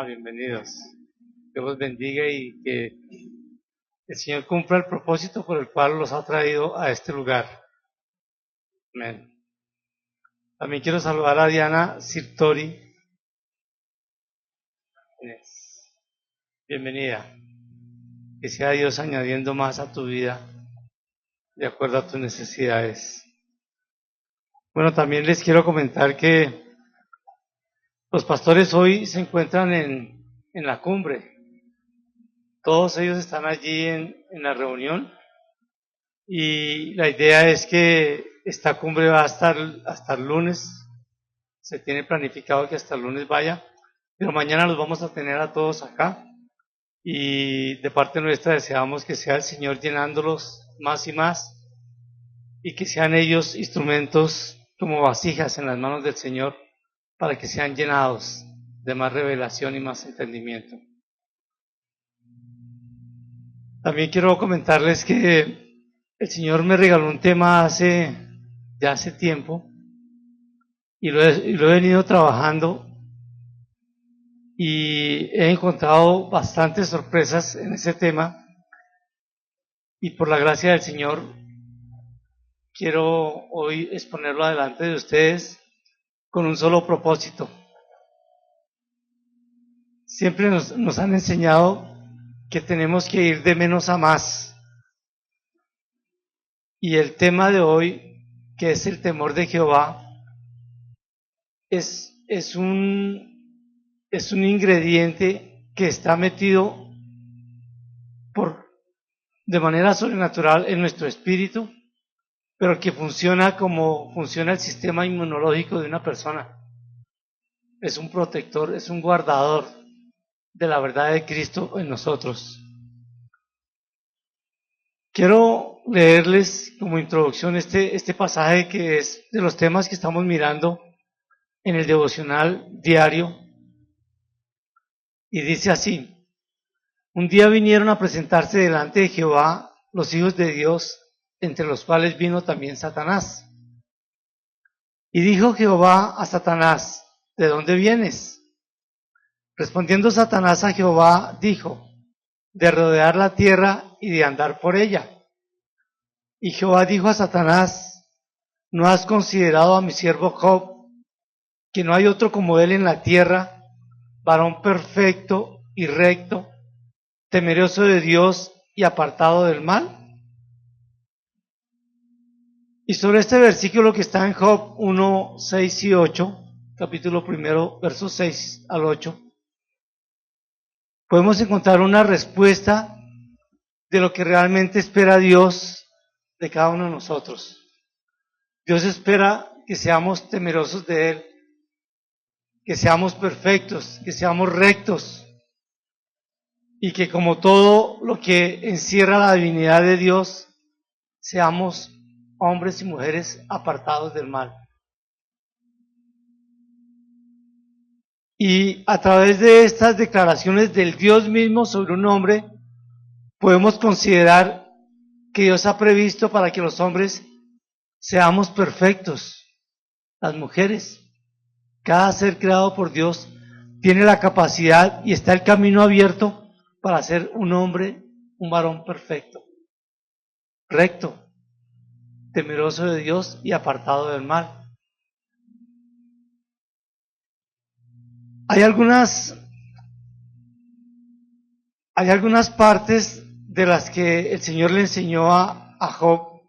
Bienvenidos. Dios los bendiga y que el Señor cumpla el propósito por el cual los ha traído a este lugar. Amén. También quiero saludar a Diana Sirtori. Bienvenida. Que sea Dios añadiendo más a tu vida de acuerdo a tus necesidades. Bueno, también les quiero comentar que los pastores hoy se encuentran en la cumbre. Todos ellos están allí en la reunión y la idea es que esta cumbre va a estar hasta el lunes. Se tiene planificado que hasta el lunes vaya, pero mañana los vamos a tener a todos acá y de parte nuestra deseamos que sea el Señor llenándolos más y más y que sean ellos instrumentos como vasijas en las manos del Señor para que sean llenados de más revelación y más entendimiento. También quiero comentarles que el Señor me regaló un tema hace tiempo y lo he venido trabajando y he encontrado bastantes sorpresas en ese tema y por la gracia del Señor quiero hoy exponerlo delante de ustedes con un solo propósito. Siempre nos han enseñado que tenemos que ir de menos a más. Y el tema de hoy, que es el temor de Jehová, es un ingrediente que está metido de manera sobrenatural en nuestro espíritu, pero que funciona como funciona el sistema inmunológico de una persona. Es un protector, es un guardador de la verdad de Cristo en nosotros. Quiero leerles como introducción este pasaje que es de los temas que estamos mirando en el devocional diario y dice así: un día vinieron a presentarse delante de Jehová los hijos de Dios, entre los cuales vino también Satanás. Y dijo Jehová a Satanás: ¿de dónde vienes? Respondiendo Satanás a Jehová, dijo: de rodear la tierra y de andar por ella. Y Jehová dijo a Satanás: ¿no has considerado a mi siervo Job, que no hay otro como él en la tierra, varón perfecto y recto, temeroso de Dios y apartado del mal? Y sobre este versículo que está en Job 1, 6 y 8, capítulo primero, versos 6 al 8, podemos encontrar una respuesta de lo que realmente espera Dios de cada uno de nosotros. Dios espera que seamos temerosos de Él, que seamos perfectos, que seamos rectos, y que como todo lo que encierra la divinidad de Dios, seamos hombres y mujeres apartados del mal. Y a través de estas declaraciones del Dios mismo sobre un hombre, podemos considerar que Dios ha previsto para que los hombres seamos perfectos. Las mujeres, cada ser creado por Dios, tiene la capacidad y está el camino abierto para ser un hombre, un varón perfecto, recto, temeroso de Dios y apartado del mal. Hay algunas partes de las que el Señor le enseñó a Job,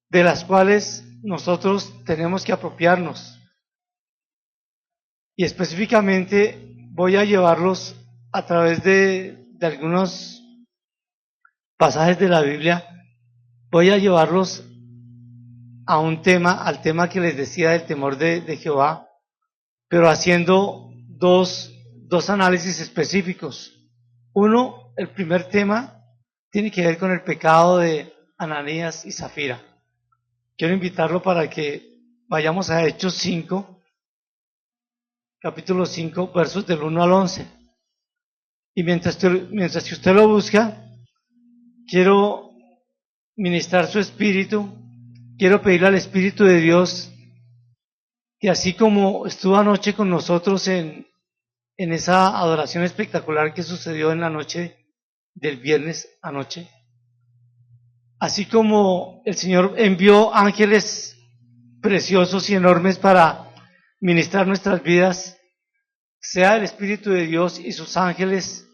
de las cuales nosotros tenemos que apropiarnos. Y específicamente voy a llevarlos a través de algunos pasajes de la Biblia, voy a llevarlos a un tema, al tema que les decía del temor de Jehová, pero haciendo dos análisis específicos. Uno, el primer tema, tiene que ver con el pecado de Ananías y Zafira. Quiero invitarlo para que vayamos a Hechos 5, capítulo 5, versos del 1 al 11. Y mientras que usted lo busca, quiero ministrar su espíritu, quiero pedirle al Espíritu de Dios que así como estuvo anoche con nosotros en en esa adoración espectacular que sucedió en la noche del viernes anoche. Así como el Señor envió ángeles preciosos y enormes para ministrar nuestras vidas, sea el Espíritu de Dios y sus ángeles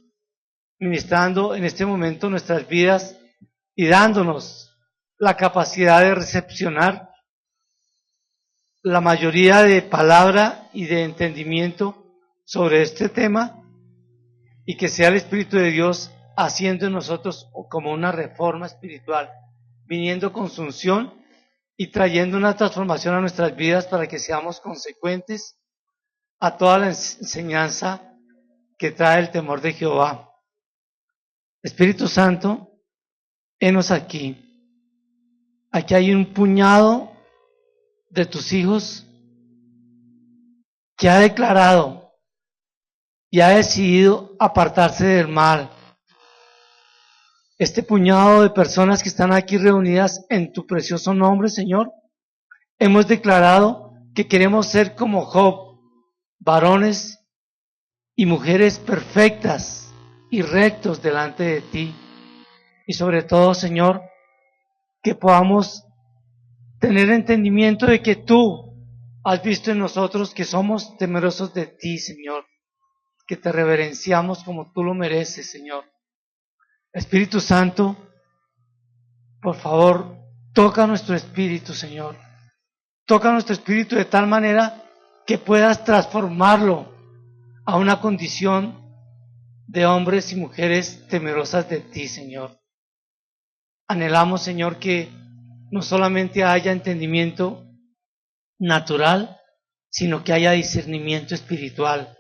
ministrando en este momento nuestras vidas y dándonos la capacidad de recepcionar la mayoría de palabra y de entendimiento sobre este tema, y que sea el Espíritu de Dios haciendo en nosotros como una reforma espiritual, viniendo con su unción y trayendo una transformación a nuestras vidas para que seamos consecuentes a toda la enseñanza que trae el temor de Jehová. Espíritu Santo, henos aquí. Aquí hay un puñado de tus hijos que ha declarado y ha decidido apartarse del mal. Este puñado de personas que están aquí reunidas en tu precioso nombre, Señor, hemos declarado que queremos ser como Job, varones y mujeres perfectas y rectos delante de ti. Y sobre todo, Señor, que podamos tener entendimiento de que tú has visto en nosotros que somos temerosos de ti, Señor, que te reverenciamos como tú lo mereces, Señor. Espíritu Santo, por favor, toca nuestro espíritu, Señor. Toca nuestro espíritu de tal manera que puedas transformarlo a una condición de hombres y mujeres temerosas de ti, Señor. Anhelamos, Señor, que no solamente haya entendimiento natural, sino que haya discernimiento espiritual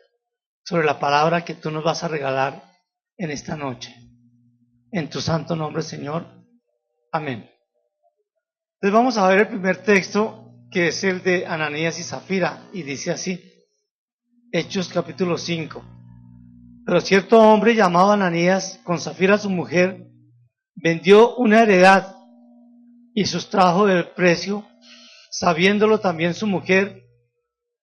sobre la palabra que tú nos vas a regalar en esta noche. En tu santo nombre, Señor. Amén. Entonces vamos a ver el primer texto, que es el de Ananías y Zafira, y dice así, Hechos capítulo 5. Pero cierto hombre llamado Ananías, con Zafira su mujer, vendió una heredad y sustrajo del precio, sabiéndolo también su mujer,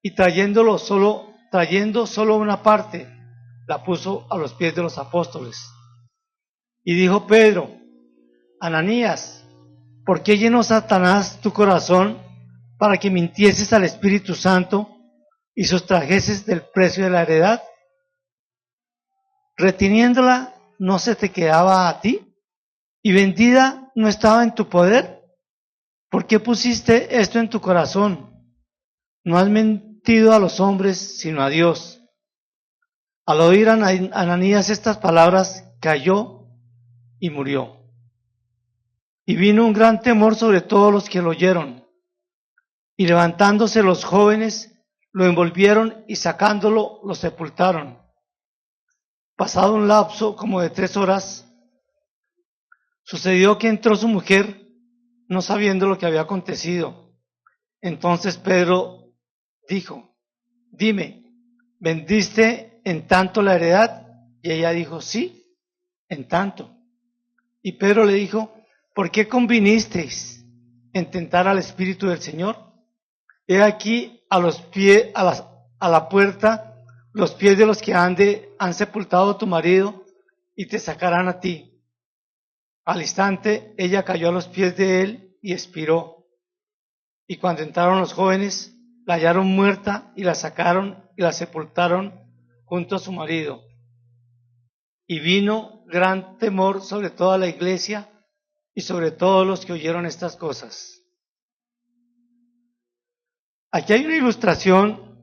y trayendo solo una parte, la puso a los pies de los apóstoles. Y dijo Pedro, Ananías, ¿por qué llenó Satanás tu corazón para que mintieses al Espíritu Santo y sustrajeses del precio de la heredad? Reteniéndola, ¿no se te quedaba a ti? ¿Y vendida no estaba en tu poder? ¿Por qué pusiste esto en tu corazón? No has mentido a los hombres, sino a Dios. Al oír Ananías estas palabras, cayó y murió. Y vino un gran temor sobre todos los que lo oyeron. Y levantándose los jóvenes, lo envolvieron y sacándolo, lo sepultaron. Pasado un lapso como de 3 horas, sucedió que entró su mujer, no sabiendo lo que había acontecido. Entonces Pedro dijo, dime, ¿vendiste en tanto la heredad? Y ella dijo, sí, en tanto. Y Pedro le dijo, ¿por qué convinisteis en tentar al Espíritu del Señor? He aquí a la puerta los pies de los que han sepultado a tu marido y te sacarán a ti. Al instante ella cayó a los pies de él y expiró. Y cuando entraron los jóvenes, la hallaron muerta y la sacaron y la sepultaron junto a su marido. Y vino gran temor sobre toda la iglesia y sobre todos los que oyeron estas cosas. Aquí hay una ilustración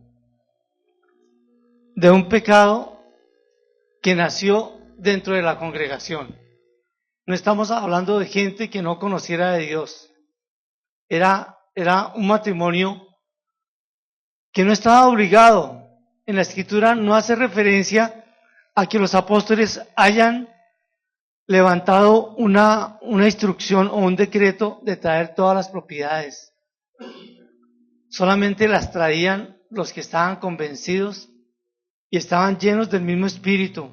de un pecado que nació dentro de la congregación. No estamos hablando de gente que no conociera de Dios. Era un matrimonio que no estaba obligado. En la Escritura no hace referencia a que los apóstoles hayan levantado una instrucción o un decreto de traer todas las propiedades. Solamente las traían los que estaban convencidos y estaban llenos del mismo espíritu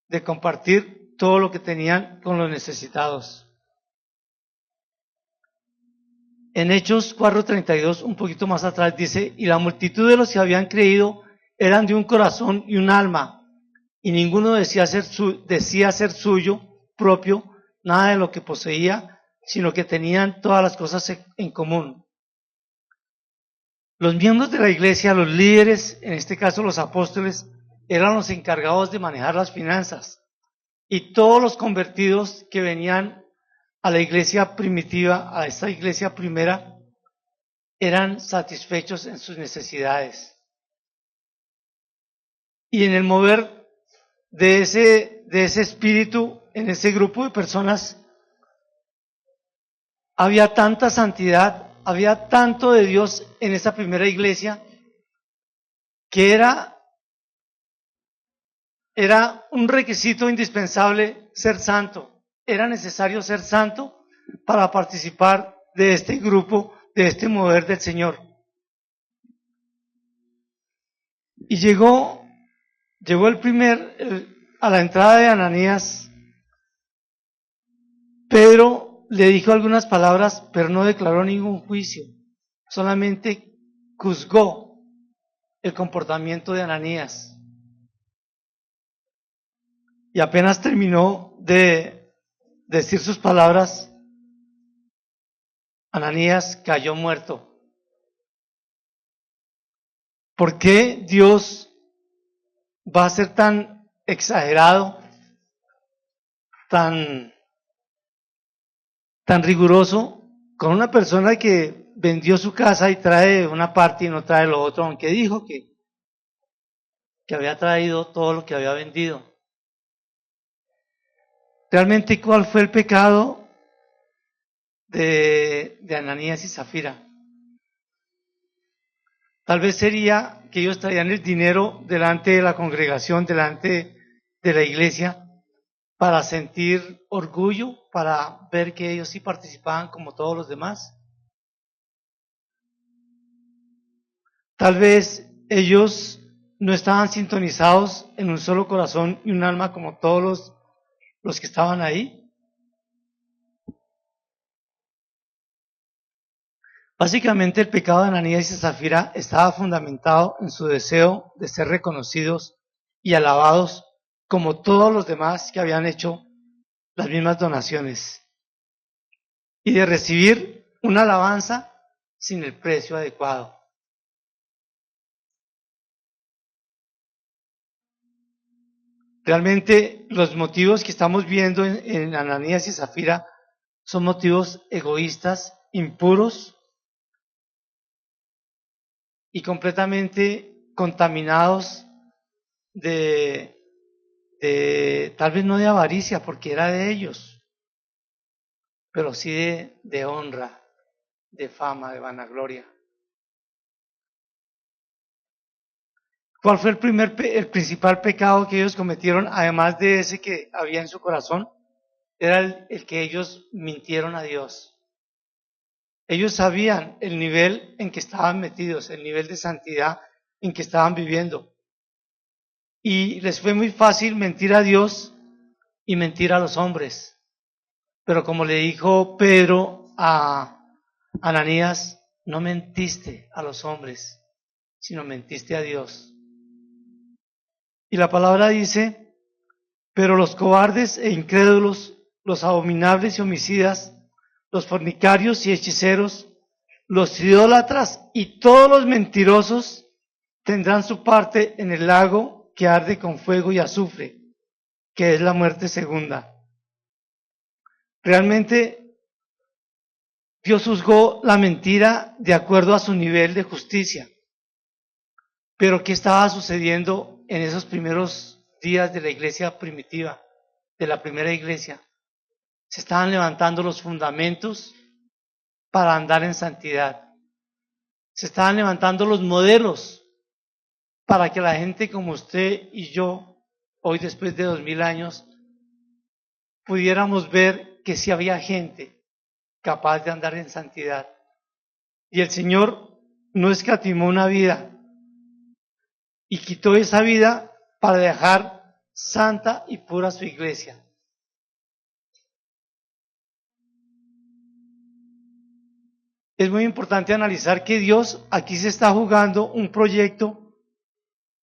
de compartir todo lo que tenían con los necesitados. En Hechos 4:32, un poquito más atrás, dice, y la multitud de los que habían creído eran de un corazón y un alma, y ninguno decía ser suyo propio nada de lo que poseía, sino que tenían todas las cosas en común. Los miembros de la iglesia, los líderes, en este caso los apóstoles, eran los encargados de manejar las finanzas, y todos los convertidos que venían a la iglesia primitiva, a esta iglesia primera, eran satisfechos en sus necesidades. Y en el mover de ese espíritu, en ese grupo de personas, había tanta santidad, había tanto de Dios en esa primera iglesia, que era un requisito indispensable ser santo. Era necesario ser santo para participar de este grupo, de este mover del Señor. Y llegó a la entrada de Ananías, Pedro le dijo algunas palabras, pero no declaró ningún juicio, solamente juzgó el comportamiento de Ananías. Y apenas terminó de decir sus palabras, Ananías cayó muerto. ¿Por qué Dios va a ser tan exagerado, tan riguroso con una persona que vendió su casa y trae una parte y no trae lo otro, aunque dijo que había traído todo lo que había vendido? Realmente, ¿cuál fue el pecado de Ananías y Zafira? Tal vez sería que ellos traían el dinero delante de la congregación, delante de la iglesia, para sentir orgullo, para ver que ellos sí participaban como todos los demás. Tal vez ellos no estaban sintonizados en un solo corazón y un alma como todos los que estaban ahí. Básicamente el pecado de Ananías y Zafira estaba fundamentado en su deseo de ser reconocidos y alabados como todos los demás que habían hecho las mismas donaciones, y de recibir una alabanza sin el precio adecuado. Realmente los motivos que estamos viendo en Ananías y Zafira son motivos egoístas, impuros y completamente contaminados de tal vez no de avaricia, porque era de ellos, pero sí de honra, de fama, de vanagloria. ¿Cuál fue el principal pecado que ellos cometieron, además de ese que había en su corazón? Era el que ellos mintieron a Dios. Ellos sabían el nivel en que estaban metidos, el nivel de santidad en que estaban viviendo. Y les fue muy fácil mentir a Dios y mentir a los hombres. Pero como le dijo Pedro a Ananías, no mentiste a los hombres, sino mentiste a Dios. Y la palabra dice, pero los cobardes e incrédulos, los abominables y homicidas, los fornicarios y hechiceros, los idólatras y todos los mentirosos tendrán su parte en el lago que arde con fuego y azufre, que es la muerte segunda. Realmente Dios juzgó la mentira de acuerdo a su nivel de justicia. Pero ¿qué estaba sucediendo en esos primeros días de la iglesia primitiva, de la primera iglesia? Se estaban levantando los fundamentos para andar en santidad. Se estaban levantando los modelos para que la gente como usted y yo, hoy después de 2000 años, pudiéramos ver que sí había gente capaz de andar en santidad. Y el Señor no escatimó una vida y quitó esa vida para dejar santa y pura su iglesia. Es muy importante analizar que Dios aquí se está jugando un proyecto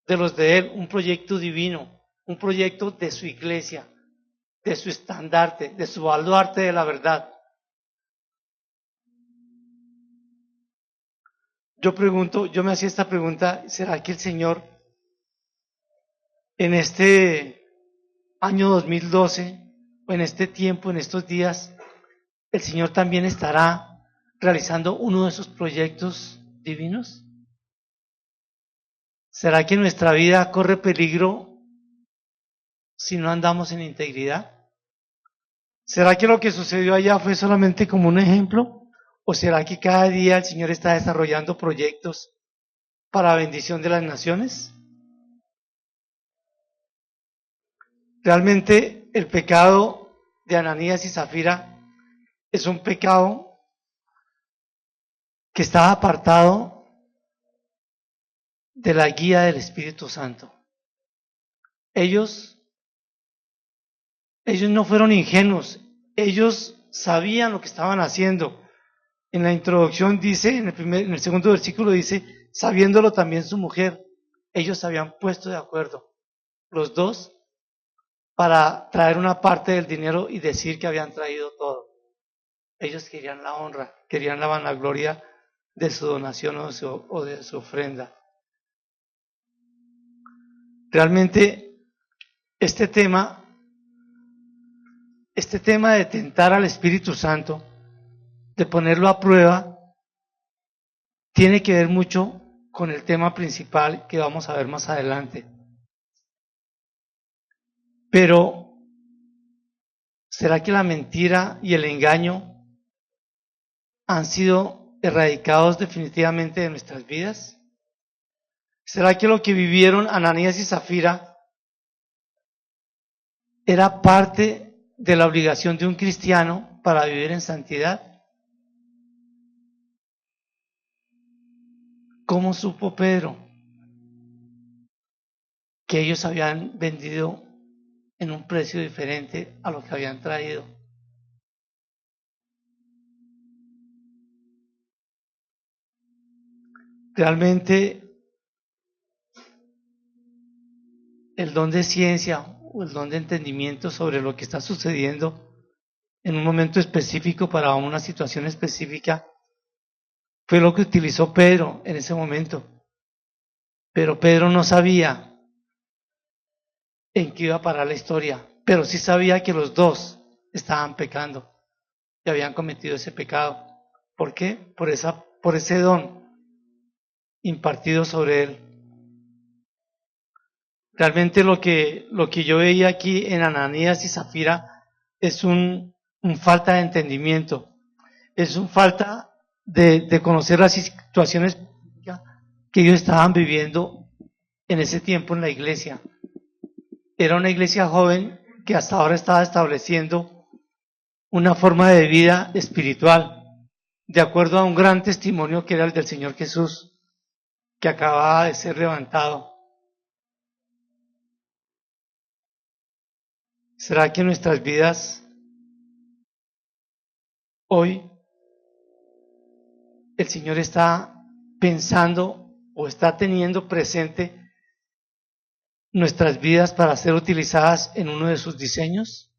de los de Él, un proyecto divino, un proyecto de su iglesia, de su estandarte, de su baluarte de la verdad. Yo me hacía esta pregunta, ¿será que el Señor en este año 2012, o en este tiempo, en estos días, el Señor también estará realizando uno de esos proyectos divinos? ¿Será que nuestra vida corre peligro si no andamos en integridad? ¿Será que lo que sucedió allá fue solamente como un ejemplo? ¿O será que cada día el Señor está desarrollando proyectos para bendición de las naciones? Realmente el pecado de Ananías y Zafira es un pecado que está apartado de la guía del Espíritu Santo. Ellos no fueron ingenuos, ellos sabían lo que estaban haciendo. En la introducción dice, en el segundo versículo dice, sabiéndolo también su mujer, ellos se habían puesto de acuerdo, los dos, para traer una parte del dinero y decir que habían traído todo. Ellos querían la honra, querían la vanagloria de su donación o de su ofrenda. Realmente este tema de tentar al Espíritu Santo, de ponerlo a prueba, tiene que ver mucho con el tema principal que vamos a ver más adelante. Pero, ¿será que la mentira y el engaño han sido erradicados definitivamente de nuestras vidas? ¿Será que lo que vivieron Ananías y Zafira era parte de la obligación de un cristiano para vivir en santidad? ¿Cómo supo Pedro que ellos habían vendido en un precio diferente a lo que habían traído? Realmente el don de ciencia o el don de entendimiento sobre lo que está sucediendo en un momento específico para una situación específica fue lo que utilizó Pedro en ese momento. Pero Pedro no sabía en qué iba a parar la historia, pero sí sabía que los dos estaban pecando y habían cometido ese pecado. ¿Por qué? Por ese don impartido sobre él. Realmente lo que yo veía aquí en Ananías y Zafira es un falta de entendimiento, es un falta de conocer las situaciones que ellos estaban viviendo en ese tiempo en la iglesia. Era una iglesia joven que hasta ahora estaba estableciendo una forma de vida espiritual, de acuerdo a un gran testimonio que era el del Señor Jesús, que acababa de ser levantado. ¿Será que nuestras vidas hoy el Señor está pensando o está teniendo presente nuestras vidas para ser utilizadas en uno de sus diseños?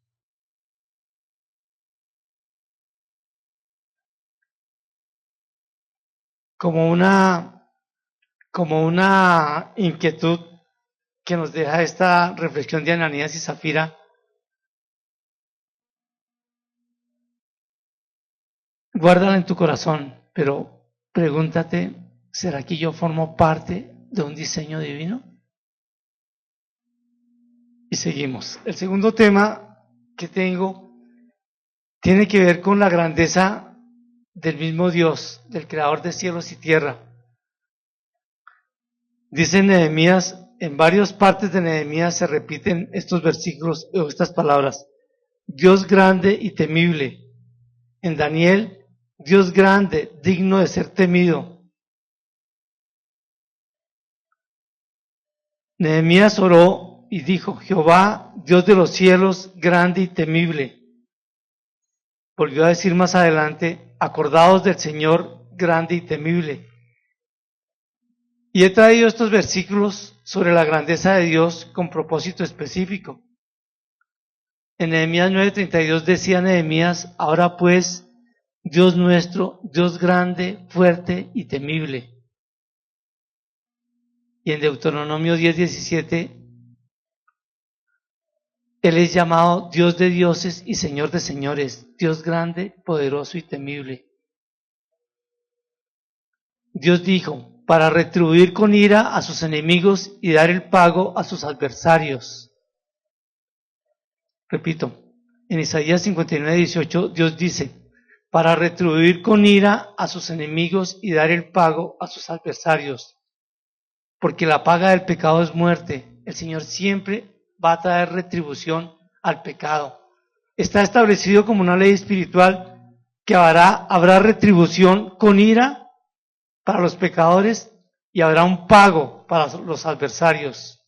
Como una inquietud que nos deja esta reflexión de Ananías y Zafira, guárdala en tu corazón, pero pregúntate, ¿será que yo formo parte de un diseño divino? Y seguimos. El segundo tema que tengo tiene que ver con la grandeza del mismo Dios, del creador de cielos y tierra. Dice Nehemías, en varias partes de Nehemías se repiten estos versículos o estas palabras. Dios grande y temible. En Daniel, Dios grande, digno de ser temido. Nehemías oró y dijo, Jehová, Dios de los cielos, grande y temible. Volvió a decir más adelante, acordaos del Señor grande y temible. Y he traído estos versículos sobre la grandeza de Dios con propósito específico. En Nehemías 9:32 decía Nehemías: ahora pues, Dios nuestro, Dios grande, fuerte y temible. Y en Deuteronomio 10:17, Él es llamado Dios de dioses y Señor de señores, Dios grande, poderoso y temible. Dios dijo: para retribuir con ira a sus enemigos y dar el pago a sus adversarios. Repito, en Isaías 59:18 Dios dice: para retribuir con ira a sus enemigos y dar el pago a sus adversarios. Porque la paga del pecado es muerte. El Señor siempre va a traer retribución al pecado. Está establecido como una ley espiritual que habrá retribución con ira para los pecadores y habrá un pago para los adversarios.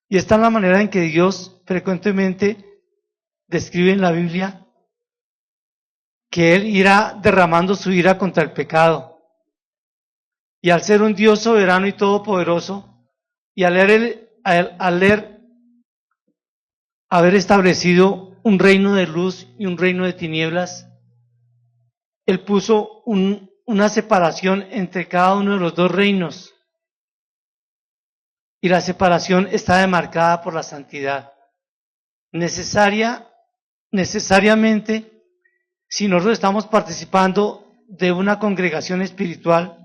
Y esta es la manera en que Dios frecuentemente describe en la Biblia que Él irá derramando su ira contra el pecado. Y al ser un Dios soberano y todopoderoso, y al haber establecido un reino de luz y un reino de tinieblas, Él puso una separación entre cada uno de los dos reinos. Y la separación está demarcada por la santidad. Necesariamente, si nosotros estamos participando de una congregación espiritual,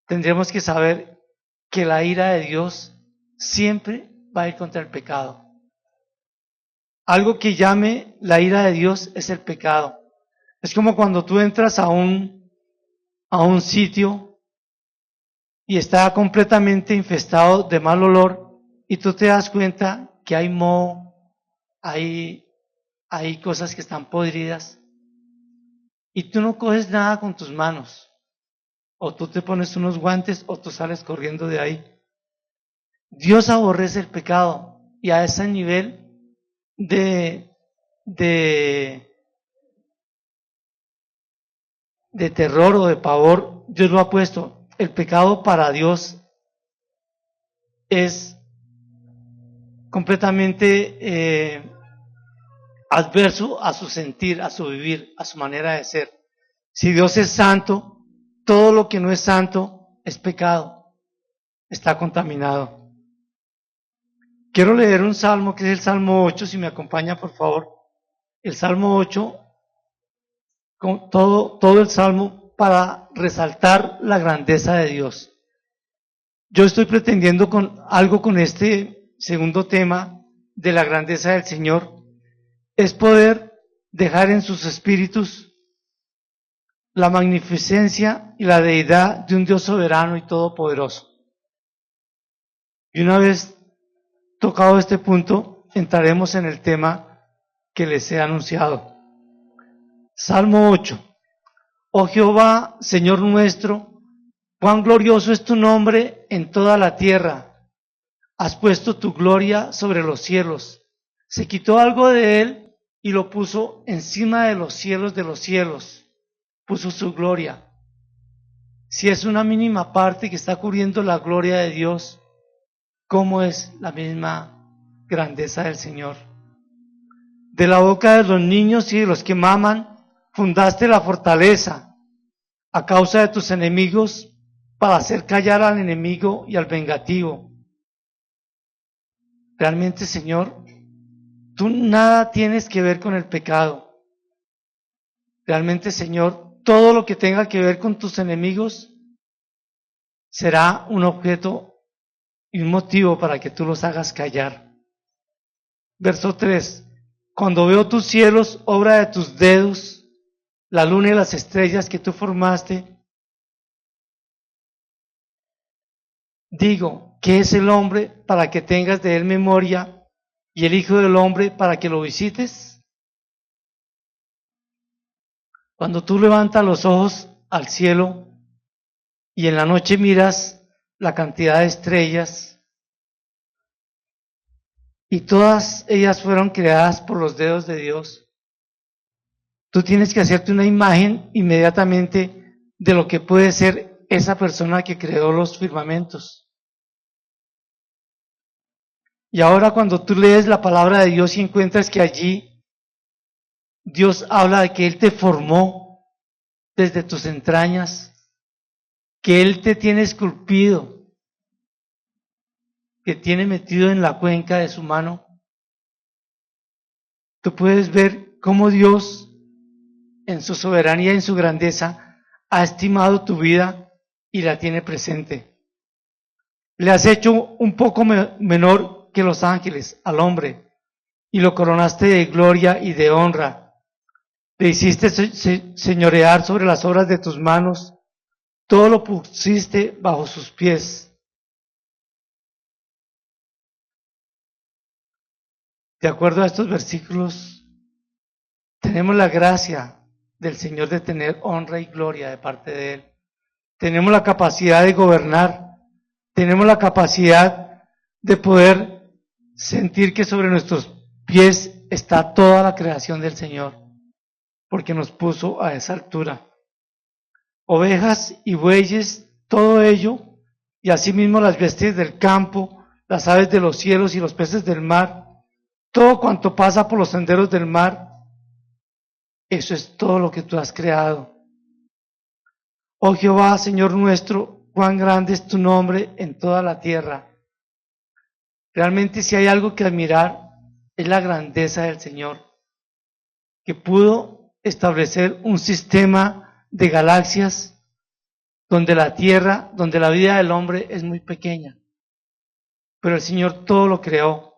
tendremos que saber que la ira de Dios siempre va a ir contra el pecado. Algo que llame la ira de Dios es el pecado. Es como cuando tú entras a un sitio y está completamente infestado de mal olor y tú te das cuenta que hay moho, hay cosas que están podridas y tú no coges nada con tus manos. O tú te pones unos guantes o tú sales corriendo de ahí. Dios aborrece el pecado y a ese nivel de terror o de pavor, Dios lo ha puesto. El pecado para Dios es completamente adverso a su sentir, a su vivir, a su manera de ser. Si Dios es santo, todo lo que no es santo es pecado, está contaminado. Quiero leer un salmo que es el Salmo 8, si me acompaña por favor. El Salmo 8, con todo el Salmo para resaltar la grandeza de Dios. Yo estoy pretendiendo con este segundo tema de la grandeza del Señor, es poder dejar en sus espíritus la magnificencia y la deidad de un Dios soberano y todopoderoso. Y una vez tocado este punto, entraremos en el tema que les he anunciado. Salmo 8. Oh Jehová, Señor nuestro, cuán glorioso es tu nombre en toda la tierra. Has puesto tu gloria sobre los cielos. Se quitó algo de él y lo puso encima de los cielos. Puso su gloria. Si es una mínima parte que está cubriendo la gloria de Dios, ¿cómo es la misma grandeza del Señor? De la boca de los niños y de los que maman, fundaste la fortaleza a causa de tus enemigos, para hacer callar al enemigo y al vengativo. Realmente, Señor, tú nada tienes que ver con el pecado. Realmente, Señor, todo lo que tenga que ver con tus enemigos será un objeto y un motivo para que tú los hagas callar. Verso 3. Cuando veo tus cielos, obra de tus dedos, la luna y las estrellas que tú formaste, digo, ¿qué es el hombre para que tengas de él memoria y el hijo del hombre para que lo visites? Cuando tú levantas los ojos al cielo y en la noche miras la cantidad de estrellas, y todas ellas fueron creadas por los dedos de Dios, tú tienes que hacerte una imagen inmediatamente de lo que puede ser esa persona que creó los firmamentos. Y ahora cuando tú lees la palabra de Dios y encuentras que allí Dios habla de que Él te formó desde tus entrañas, que Él te tiene esculpido, que tiene metido en la cuenca de su mano, tú puedes ver cómo Dios, en su soberanía y en su grandeza, ha estimado tu vida y la tiene presente. Le has hecho un poco menor que los ángeles al hombre y lo coronaste de gloria y de honra. Le hiciste señorear sobre las obras de tus manos, todo lo pusiste bajo sus pies. De acuerdo a estos versículos, tenemos la gracia del Señor de tener honra y gloria de parte de Él. Tenemos la capacidad de gobernar, tenemos la capacidad de poder sentir que sobre nuestros pies está toda la creación del Señor, porque nos puso a esa altura. Ovejas y bueyes, todo ello, y asimismo las bestias del campo, las aves de los cielos y los peces del mar, todo cuanto pasa por los senderos del mar, eso es todo lo que tú has creado. Oh Jehová, Señor nuestro, cuán grande es tu nombre en toda la tierra. Realmente si hay algo que admirar, es la grandeza del Señor, que pudo establecer un sistema de galaxias donde la tierra, donde la vida del hombre es muy pequeña. Pero el Señor todo lo creó,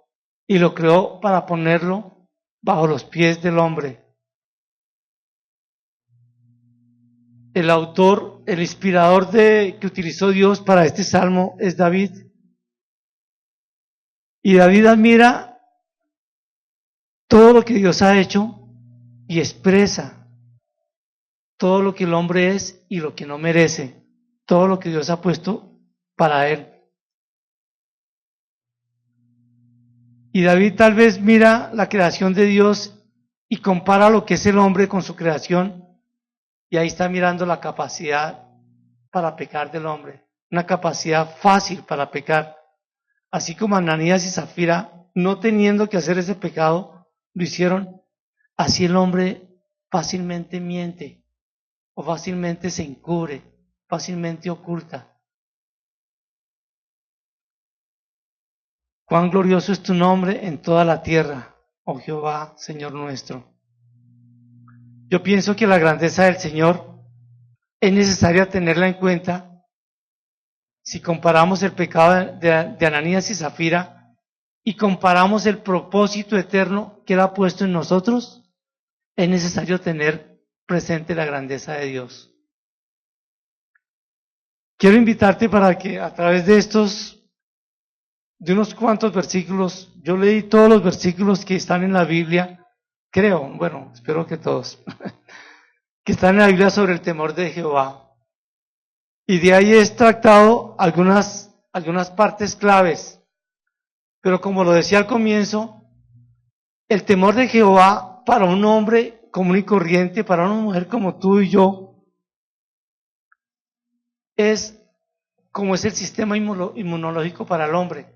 y lo creó para ponerlo bajo los pies del hombre. El autor, el inspirador que utilizó Dios para este salmo es David. Y David admira todo lo que Dios ha hecho y expresa todo lo que el hombre es y lo que no merece, todo lo que Dios ha puesto para él. Y David tal vez mira la creación de Dios y compara lo que es el hombre con su creación, y ahí está mirando la capacidad para pecar del hombre, una capacidad fácil para pecar. Así como Ananías y Zafira, no teniendo que hacer ese pecado, lo hicieron. Así el hombre fácilmente miente, o fácilmente se encubre, fácilmente oculta. Cuán glorioso es tu nombre en toda la tierra, oh Jehová, Señor nuestro. Yo pienso que la grandeza del Señor es necesaria tenerla en cuenta si comparamos el pecado de Ananías y Zafira y comparamos el propósito eterno que Él ha puesto en nosotros. Es necesario tener presente la grandeza de Dios. Quiero invitarte para que a través de unos cuantos versículos, yo leí todos los versículos que están en la Biblia, creo, bueno, espero que todos, que están en la Biblia sobre el temor de Jehová. Y de ahí he extractado algunas partes claves. Pero como lo decía al comienzo, el temor de Jehová para un hombre común y corriente, para una mujer como tú y yo, es como es el sistema inmunológico para el hombre.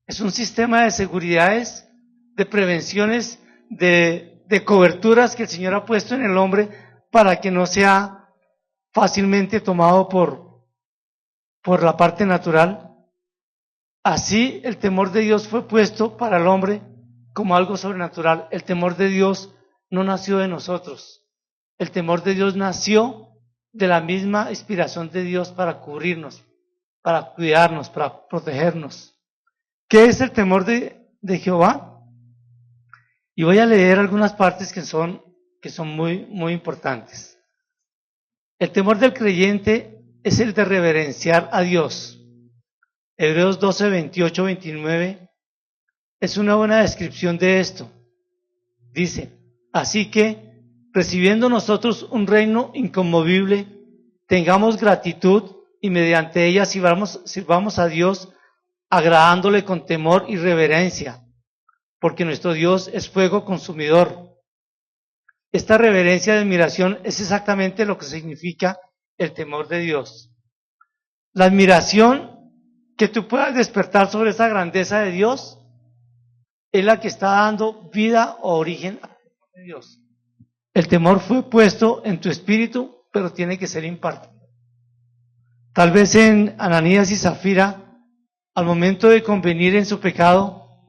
Es un sistema de seguridades, de prevenciones, de coberturas que el Señor ha puesto en el hombre para que no sea fácilmente tomado por la parte natural. Así el temor de Dios fue puesto para el hombre como algo sobrenatural. El temor de Dios no nació de nosotros. El temor de Dios nació de la misma inspiración de Dios para cubrirnos, para cuidarnos, para protegernos. ¿Qué es el temor de Jehová? Y voy a leer algunas partes que son muy, muy importantes. El temor del creyente es el de reverenciar a Dios. Hebreos 12, 28, 29 es una buena descripción de esto. Dice, así que, recibiendo nosotros un reino inconmovible, tengamos gratitud y mediante ella sirvamos a Dios, agradándole con temor y reverencia, porque nuestro Dios es fuego consumidor. Esta reverencia y admiración es exactamente lo que significa el temor de Dios. La admiración que tú puedas despertar sobre esa grandeza de Dios es la que está dando vida o origen a Dios. El temor fue puesto en tu espíritu, pero tiene que ser impartido. Tal vez en Ananías y Zafira, al momento de convenir en su pecado,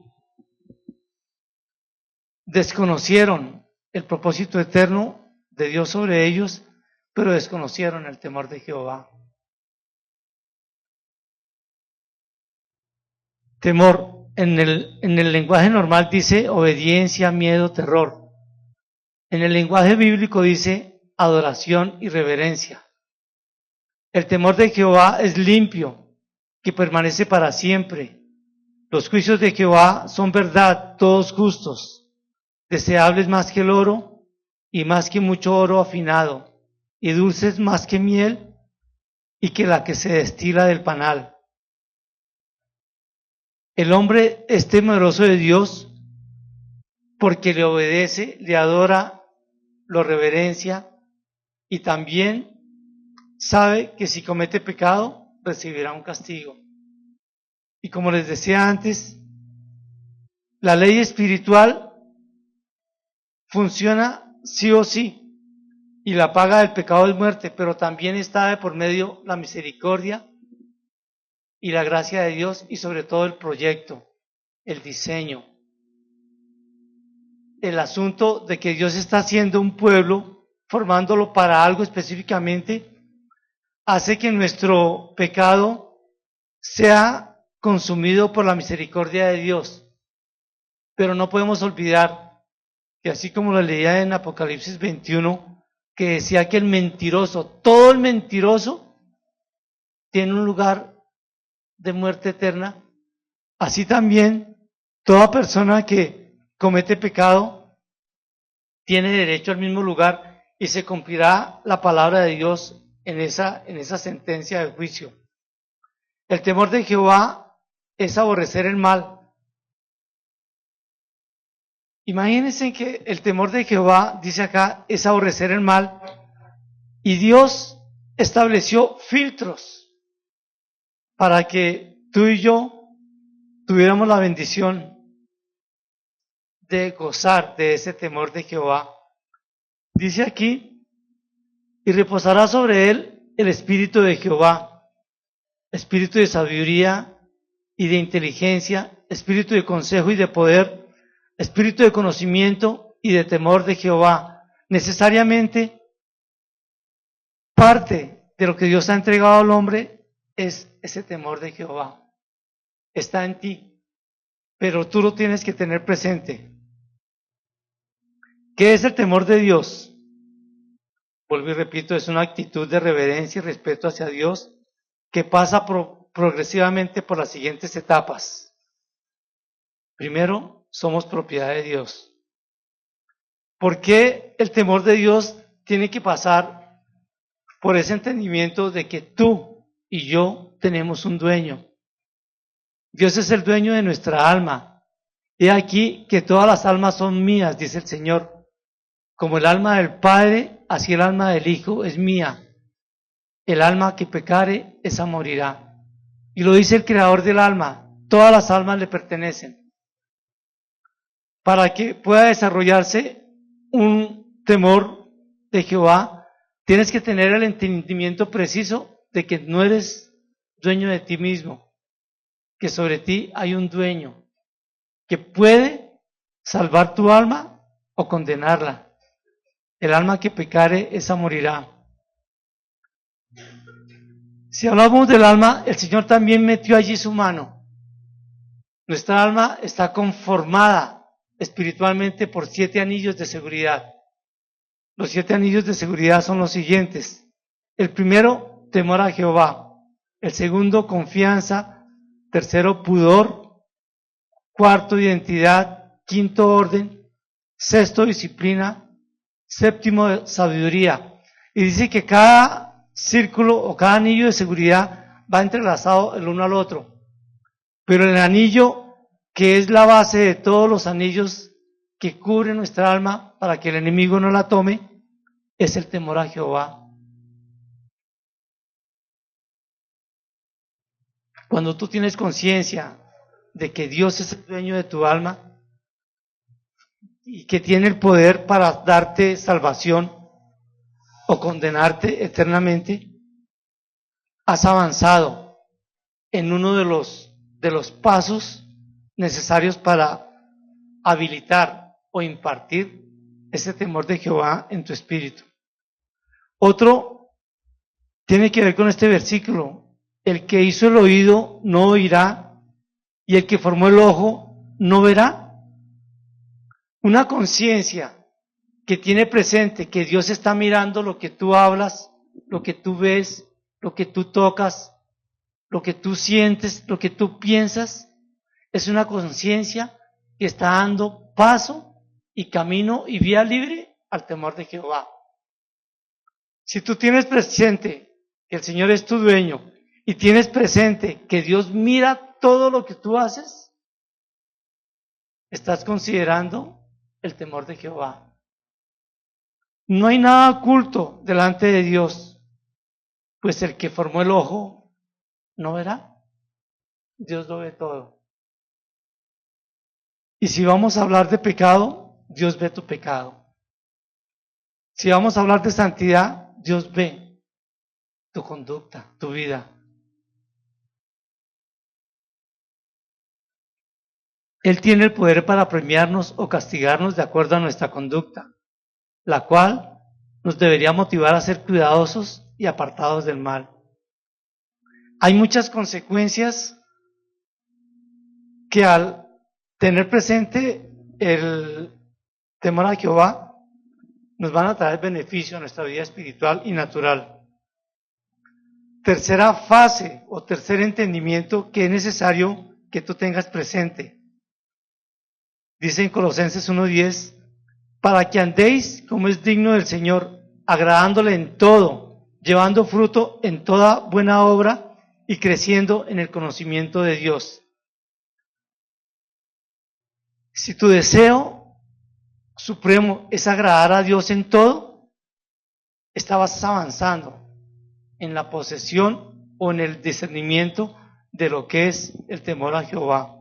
desconocieron el propósito eterno de Dios sobre ellos, pero desconocieron el temor de Jehová. Temor, en el lenguaje normal dice obediencia, miedo, terror. En el lenguaje bíblico dice adoración y reverencia. El temor de Jehová es limpio, que permanece para siempre. Los juicios de Jehová son verdad, todos justos, deseables más que el oro y más que mucho oro afinado, y dulces más que miel y que la que se destila del panal. El hombre es temeroso de Dios porque le obedece, le adora, lo reverencia y también sabe que si comete pecado recibirá un castigo. Y como les decía antes, la ley espiritual funciona sí o sí, y la paga del pecado es muerte, pero también está de por medio la misericordia y la gracia de Dios y sobre todo el proyecto, el diseño, el asunto de que Dios está haciendo un pueblo, formándolo para algo específicamente, hace que nuestro pecado sea consumido por la misericordia de Dios. Pero no podemos olvidar que así como lo leía en Apocalipsis 21, que decía que el mentiroso, todo el mentiroso, tiene un lugar de muerte eterna, así también toda persona que comete pecado tiene derecho al mismo lugar y se cumplirá la palabra de Dios en esa sentencia de juicio. El temor de Jehová es aborrecer el mal. Imagínense que el temor de Jehová, dice acá, es aborrecer el mal, y Dios estableció filtros para que tú y yo tuviéramos la bendición de gozar de ese temor de Jehová. Dice aquí, y reposará sobre él el espíritu de Jehová, espíritu de sabiduría y de inteligencia, espíritu de consejo y de poder, espíritu de conocimiento y de temor de Jehová. Necesariamente, parte de lo que Dios ha entregado al hombre es ese temor de Jehová. Está en ti, pero tú lo tienes que tener presente. ¿Qué es el temor de Dios? Vuelvo y repito, es una actitud de reverencia y respeto hacia Dios que pasa progresivamente por las siguientes etapas. Primero, somos propiedad de Dios. ¿Por qué el temor de Dios tiene que pasar por ese entendimiento de que tú y yo tenemos un dueño? Dios es el dueño de nuestra alma. He aquí que todas las almas son mías, dice el Señor. Como el alma del Padre, así el alma del Hijo es mía. El alma que pecare, esa morirá. Y lo dice el Creador del alma. Todas las almas le pertenecen. Para que pueda desarrollarse un temor de Jehová, tienes que tener el entendimiento preciso de que no eres dueño de ti mismo, que sobre ti hay un dueño que puede salvar tu alma o condenarla. El alma que pecare, esa morirá. Si hablamos del alma, el Señor también metió allí su mano. Nuestra alma está conformada espiritualmente por 7 anillos de seguridad. Los 7 anillos de seguridad son los siguientes. El primero, temor a Jehová. El segundo, confianza. Tercero, pudor. Cuarto, identidad. Quinto, orden. Sexto, disciplina. Séptimo, sabiduría. Y dice que cada círculo o cada anillo de seguridad va entrelazado el uno al otro. Pero el anillo que es la base de todos los anillos que cubren nuestra alma para que el enemigo no la tome, es el temor a Jehová. cuando tú tienes conciencia de que Dios es el dueño de tu alma y que tiene el poder para darte salvación o condenarte eternamente, has avanzado en uno de los pasos necesarios para habilitar o impartir ese temor de Jehová en tu espíritu. Otro tiene que ver con este versículo: el que hizo el oído no oirá, y el que formó el ojo no verá. Una conciencia que tiene presente que Dios está mirando lo que tú hablas, lo que tú ves, lo que tú tocas, lo que tú sientes, lo que tú piensas, es una conciencia que está dando paso y camino y vía libre al temor de Jehová. Si tú tienes presente que el Señor es tu dueño y tienes presente que Dios mira todo lo que tú haces, estás considerando el temor de Jehová. No hay nada oculto delante de Dios, pues el que formó el ojo no verá. Dios lo ve todo. Y si vamos a hablar de pecado, Dios ve tu pecado. Si vamos a hablar de santidad, Dios ve tu conducta, tu vida. Él tiene el poder para premiarnos o castigarnos de acuerdo a nuestra conducta, la cual nos debería motivar a ser cuidadosos y apartados del mal. Hay muchas consecuencias que al tener presente el temor a Jehová nos van a traer beneficio a nuestra vida espiritual y natural. Tercera fase o tercer entendimiento que es necesario que tú tengas presente. Dice en Colosenses 1:10, para que andéis como es digno del Señor, agradándole en todo, llevando fruto en toda buena obra y creciendo en el conocimiento de Dios. Si tu deseo supremo es agradar a Dios en todo, estabas avanzando en la posesión o en el discernimiento de lo que es el temor a Jehová.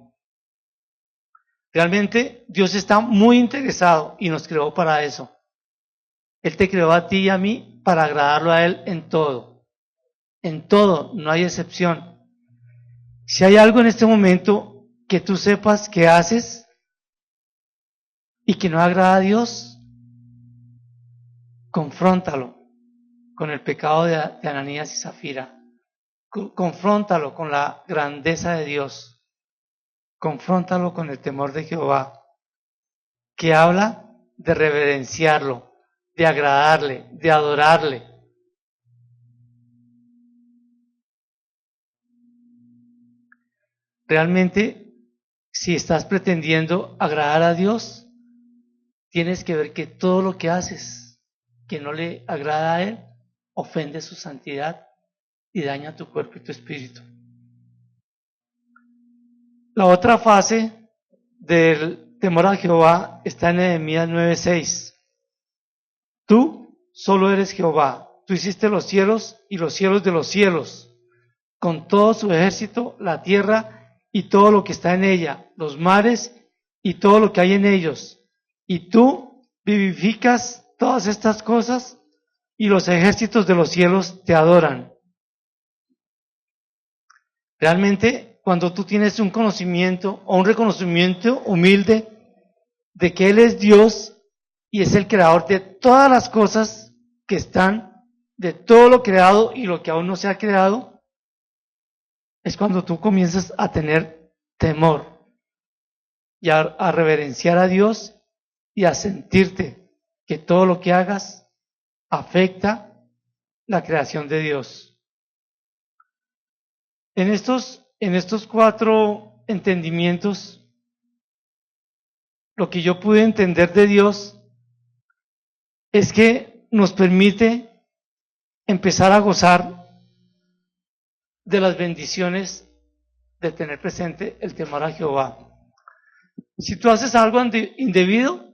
Realmente Dios está muy interesado y nos creó para eso. Él te creó a ti y a mí para agradarlo a Él en todo. En todo, no hay excepción. Si hay algo en este momento que tú sepas que haces y que no agrada a Dios, confróntalo con el pecado de Ananías y Zafira. Confróntalo con la grandeza de Dios. Confróntalo con el temor de Jehová, que habla de reverenciarlo, de agradarle, de adorarle. Realmente, si estás pretendiendo agradar a Dios, tienes que ver que todo lo que haces que no le agrada a Él, ofende su santidad y daña tu cuerpo y tu espíritu. La otra fase del temor a Jehová está en Nehemías 9:6. Tú solo eres Jehová, tú hiciste los cielos y los cielos de los cielos, con todo su ejército, la tierra y todo lo que está en ella, los mares y todo lo que hay en ellos. Y tú vivificas todas estas cosas y los ejércitos de los cielos te adoran. Realmente, cuando tú tienes un conocimiento o un reconocimiento humilde de que Él es Dios y es el creador de todas las cosas que están, de todo lo creado y lo que aún no se ha creado, es cuando tú comienzas a tener temor y a reverenciar a Dios y a sentirte que todo lo que hagas afecta la creación de Dios. En estos 4 entendimientos, lo que yo pude entender de Dios es que nos permite empezar a gozar de las bendiciones de tener presente el temor a Jehová. Si tú haces algo indebido,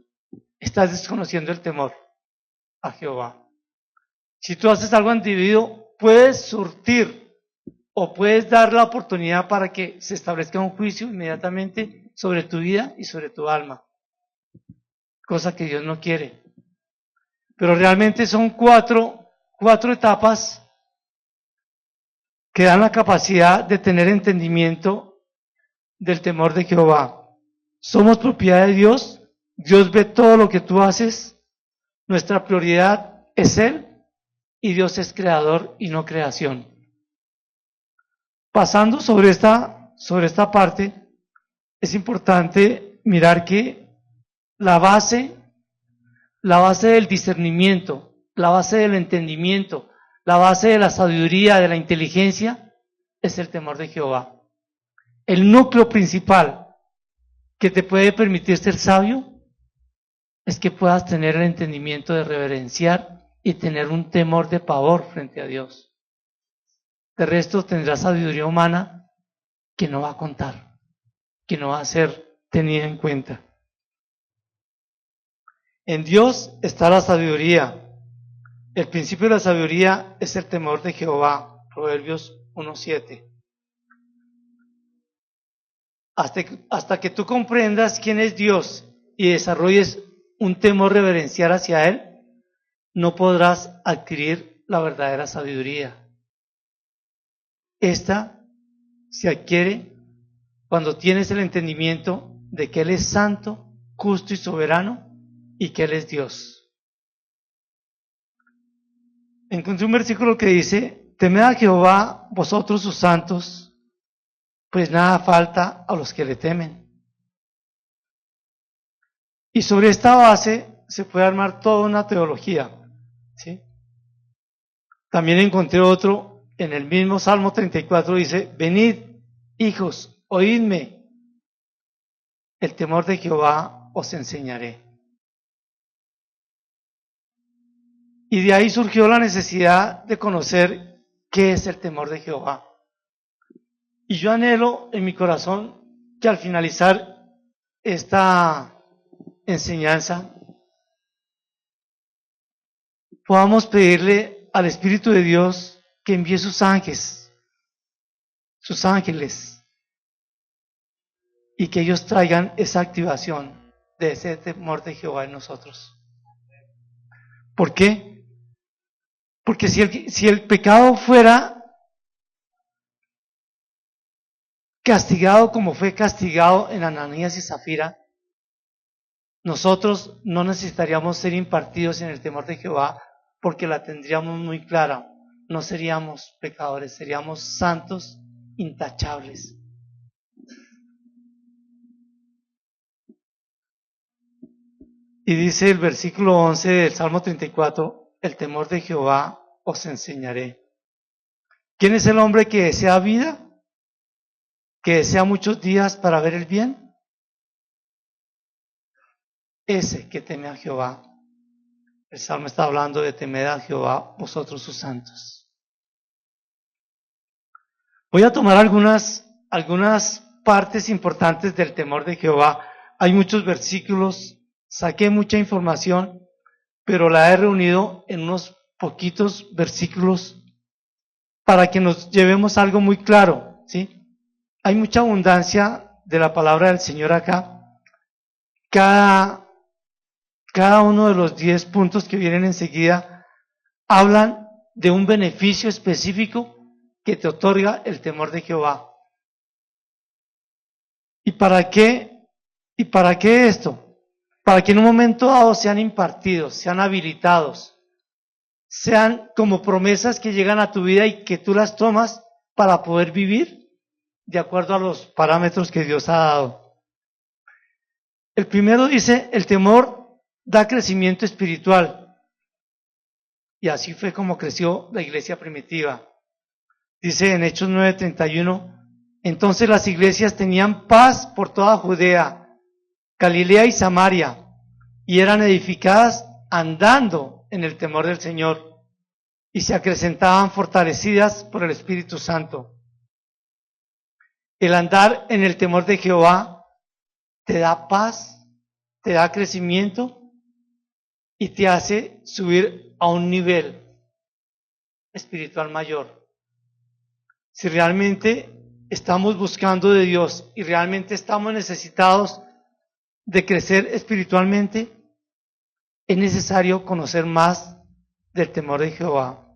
estás desconociendo el temor a Jehová. Si tú haces algo indebido, puedes surtir o puedes dar la oportunidad para que se establezca un juicio inmediatamente sobre tu vida y sobre tu alma, cosa que Dios no quiere. Pero realmente son cuatro etapas que dan la capacidad de tener entendimiento del temor de Jehová. Somos propiedad de Dios, Dios ve todo lo que tú haces, nuestra prioridad es Él y Dios es creador y no creación. Pasando sobre esta parte, es importante mirar que la base del discernimiento, la base del entendimiento, la base de la sabiduría, de la inteligencia, es el temor de Jehová. El núcleo principal que te puede permitir ser sabio es que puedas tener el entendimiento de reverenciar y tener un temor de pavor frente a Dios. De resto tendrás sabiduría humana que no va a contar, que no va a ser tenida en cuenta. En Dios está la sabiduría. El principio de la sabiduría es el temor de Jehová. Proverbios 1:7. Hasta que tú comprendas quién es Dios y desarrolles un temor reverencial hacia Él, no podrás adquirir la verdadera sabiduría. Esta se adquiere cuando tienes el entendimiento de que Él es santo, justo y soberano y que Él es Dios. Encontré un versículo que dice: temed a Jehová vosotros sus santos, pues nada falta a los que le temen. Y sobre esta base se puede armar toda una teología, ¿sí? También encontré otro en el mismo Salmo 34, dice: venid, hijos, oídme, el temor de Jehová os enseñaré. Y de ahí surgió la necesidad de conocer qué es el temor de Jehová. Y yo anhelo en mi corazón que al finalizar esta enseñanza podamos pedirle al Espíritu de Dios que envíe sus ángeles, y que ellos traigan esa activación de ese temor de Jehová en nosotros. ¿Por qué? Porque si el pecado fuera castigado como fue castigado en Ananías y Zafira, nosotros no necesitaríamos ser impartidos en el temor de Jehová, porque la tendríamos muy clara. No seríamos pecadores, seríamos santos, intachables. Y dice el versículo 11 del Salmo 34, el temor de Jehová os enseñaré. ¿Quién es el hombre que desea vida? ¿Que desea muchos días para ver el bien? Ese que teme a Jehová. El Salmo está hablando de temer a Jehová, vosotros sus santos. Voy a tomar algunas partes importantes del temor de Jehová. Hay muchos versículos, saqué mucha información, pero la he reunido en unos poquitos versículos para que nos llevemos algo muy claro, ¿sí? Hay mucha abundancia de la palabra del Señor acá. Cada uno de los 10 puntos que vienen enseguida hablan de un beneficio específico que te otorga el temor de Jehová. ¿Y para qué esto? Para que en un momento dado sean impartidos, sean habilitados, sean como promesas que llegan a tu vida y que tú las tomas para poder vivir de acuerdo a los parámetros que Dios ha dado. El primero dice: el temor da crecimiento espiritual. Y así fue como creció la iglesia primitiva. Dice en Hechos 9:31, entonces las iglesias tenían paz por toda Judea, Galilea y Samaria, y eran edificadas andando en el temor del Señor, y se acrecentaban fortalecidas por el Espíritu Santo. El andar en el temor de Jehová te da paz, te da crecimiento y te hace subir a un nivel espiritual mayor. Si realmente estamos buscando de Dios y realmente estamos necesitados de crecer espiritualmente, es necesario conocer más del temor de Jehová.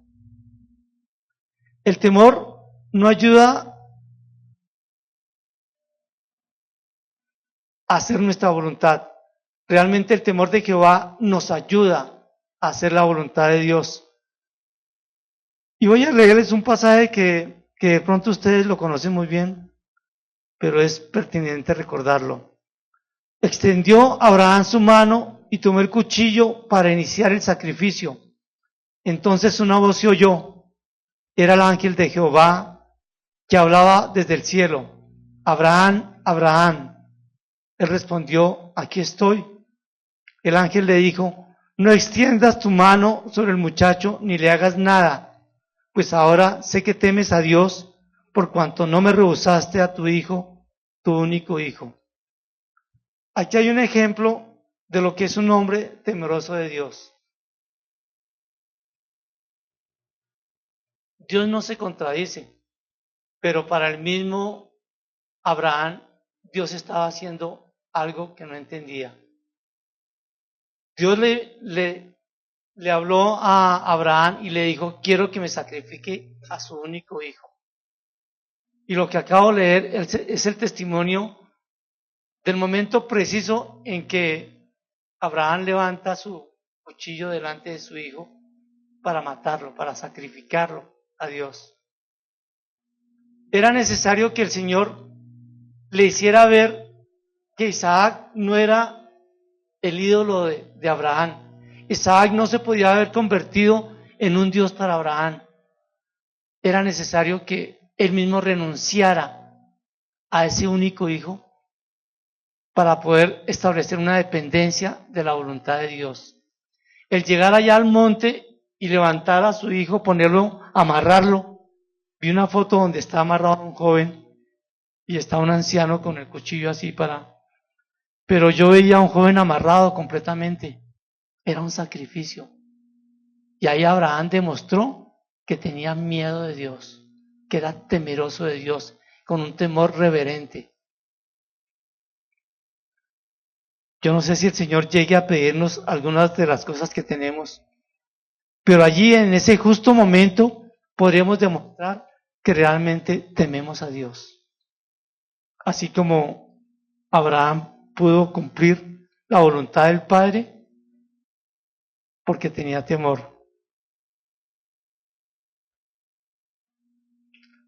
El temor no ayuda a hacer nuestra voluntad. Realmente el temor de Jehová nos ayuda a hacer la voluntad de Dios. Y voy a leerles un pasaje que de pronto ustedes lo conocen muy bien, pero es pertinente recordarlo. Extendió Abraham su mano y tomó el cuchillo para iniciar el sacrificio. Entonces una voz se oyó. Era el ángel de Jehová que hablaba desde el cielo. Abraham, Abraham. Él respondió, aquí estoy. El ángel le dijo, no extiendas tu mano sobre el muchacho ni le hagas nada, pues ahora sé que temes a Dios por cuanto no me rehusaste a tu hijo, tu único hijo. Aquí hay un ejemplo de lo que es un hombre temeroso de Dios. Dios no se contradice, pero para el mismo Abraham, Dios estaba haciendo algo que no entendía. Dios le habló a Abraham y le dijo, quiero que me sacrifique a su único hijo. Y lo que acabo de leer es el testimonio del momento preciso en que Abraham levanta su cuchillo delante de su hijo para matarlo, para sacrificarlo a Dios. Era necesario que el Señor le hiciera ver que Isaac no era el ídolo de Abraham. Isaac no se podía haber convertido en un Dios para Abraham. Era necesario que él mismo renunciara a ese único hijo para poder establecer una dependencia de la voluntad de Dios. El llegar allá al monte y levantar a su hijo, ponerlo, amarrarlo. Vi una foto donde está amarrado un joven y está un anciano con el cuchillo así para... Pero yo veía a un joven amarrado completamente. Era un sacrificio. Y ahí Abraham demostró que tenía miedo de Dios, que era temeroso de Dios, con un temor reverente. Yo no sé si el Señor llegue a pedirnos algunas de las cosas que tenemos, pero allí en ese justo momento podremos demostrar que realmente tememos a Dios. Así como Abraham pudo cumplir la voluntad del Padre porque tenía temor.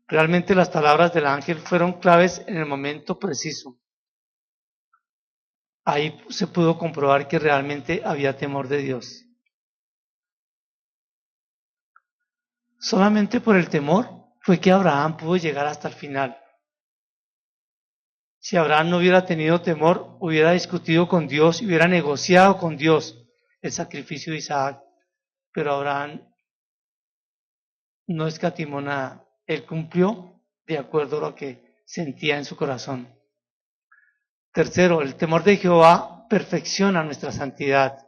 Realmente las palabras del ángel fueron claves en el momento preciso. Ahí se pudo comprobar que realmente había temor de Dios. Solamente por el temor fue que Abraham pudo llegar hasta el final. Si Abraham no hubiera tenido temor, hubiera discutido con Dios y hubiera negociado con Dios el sacrificio de Isaac. Pero Abraham no escatimó nada. Él cumplió de acuerdo a lo que sentía en su corazón. Tercero, el temor de Jehová perfecciona nuestra santidad.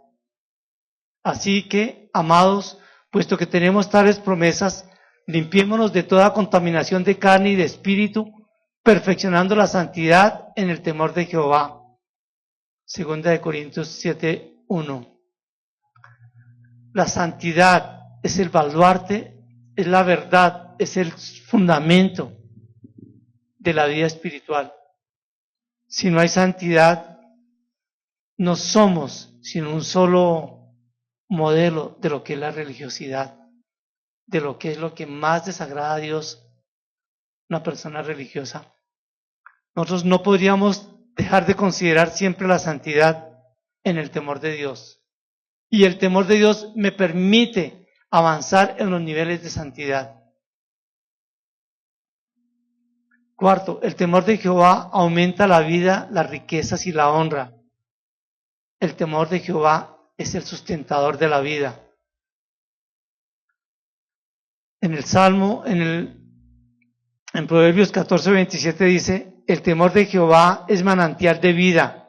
Así que, amados, puesto que tenemos tales promesas, limpiémonos de toda contaminación de carne y de espíritu, perfeccionando la santidad en el temor de Jehová. Segunda de Corintios 7:1. La santidad es el baluarte, es la verdad, es el fundamento de la vida espiritual. Si no hay santidad, no somos sino un solo modelo de lo que es la religiosidad, de lo que es lo que más desagrada a Dios, una persona religiosa. Nosotros no podríamos dejar de considerar siempre la santidad en el temor de Dios. Y el temor de Dios me permite avanzar en los niveles de santidad. Cuarto, el temor de Jehová aumenta la vida, las riquezas y la honra. El temor de Jehová es el sustentador de la vida. En el Salmo, en Proverbios 14:27 dice, el temor de Jehová es manantial de vida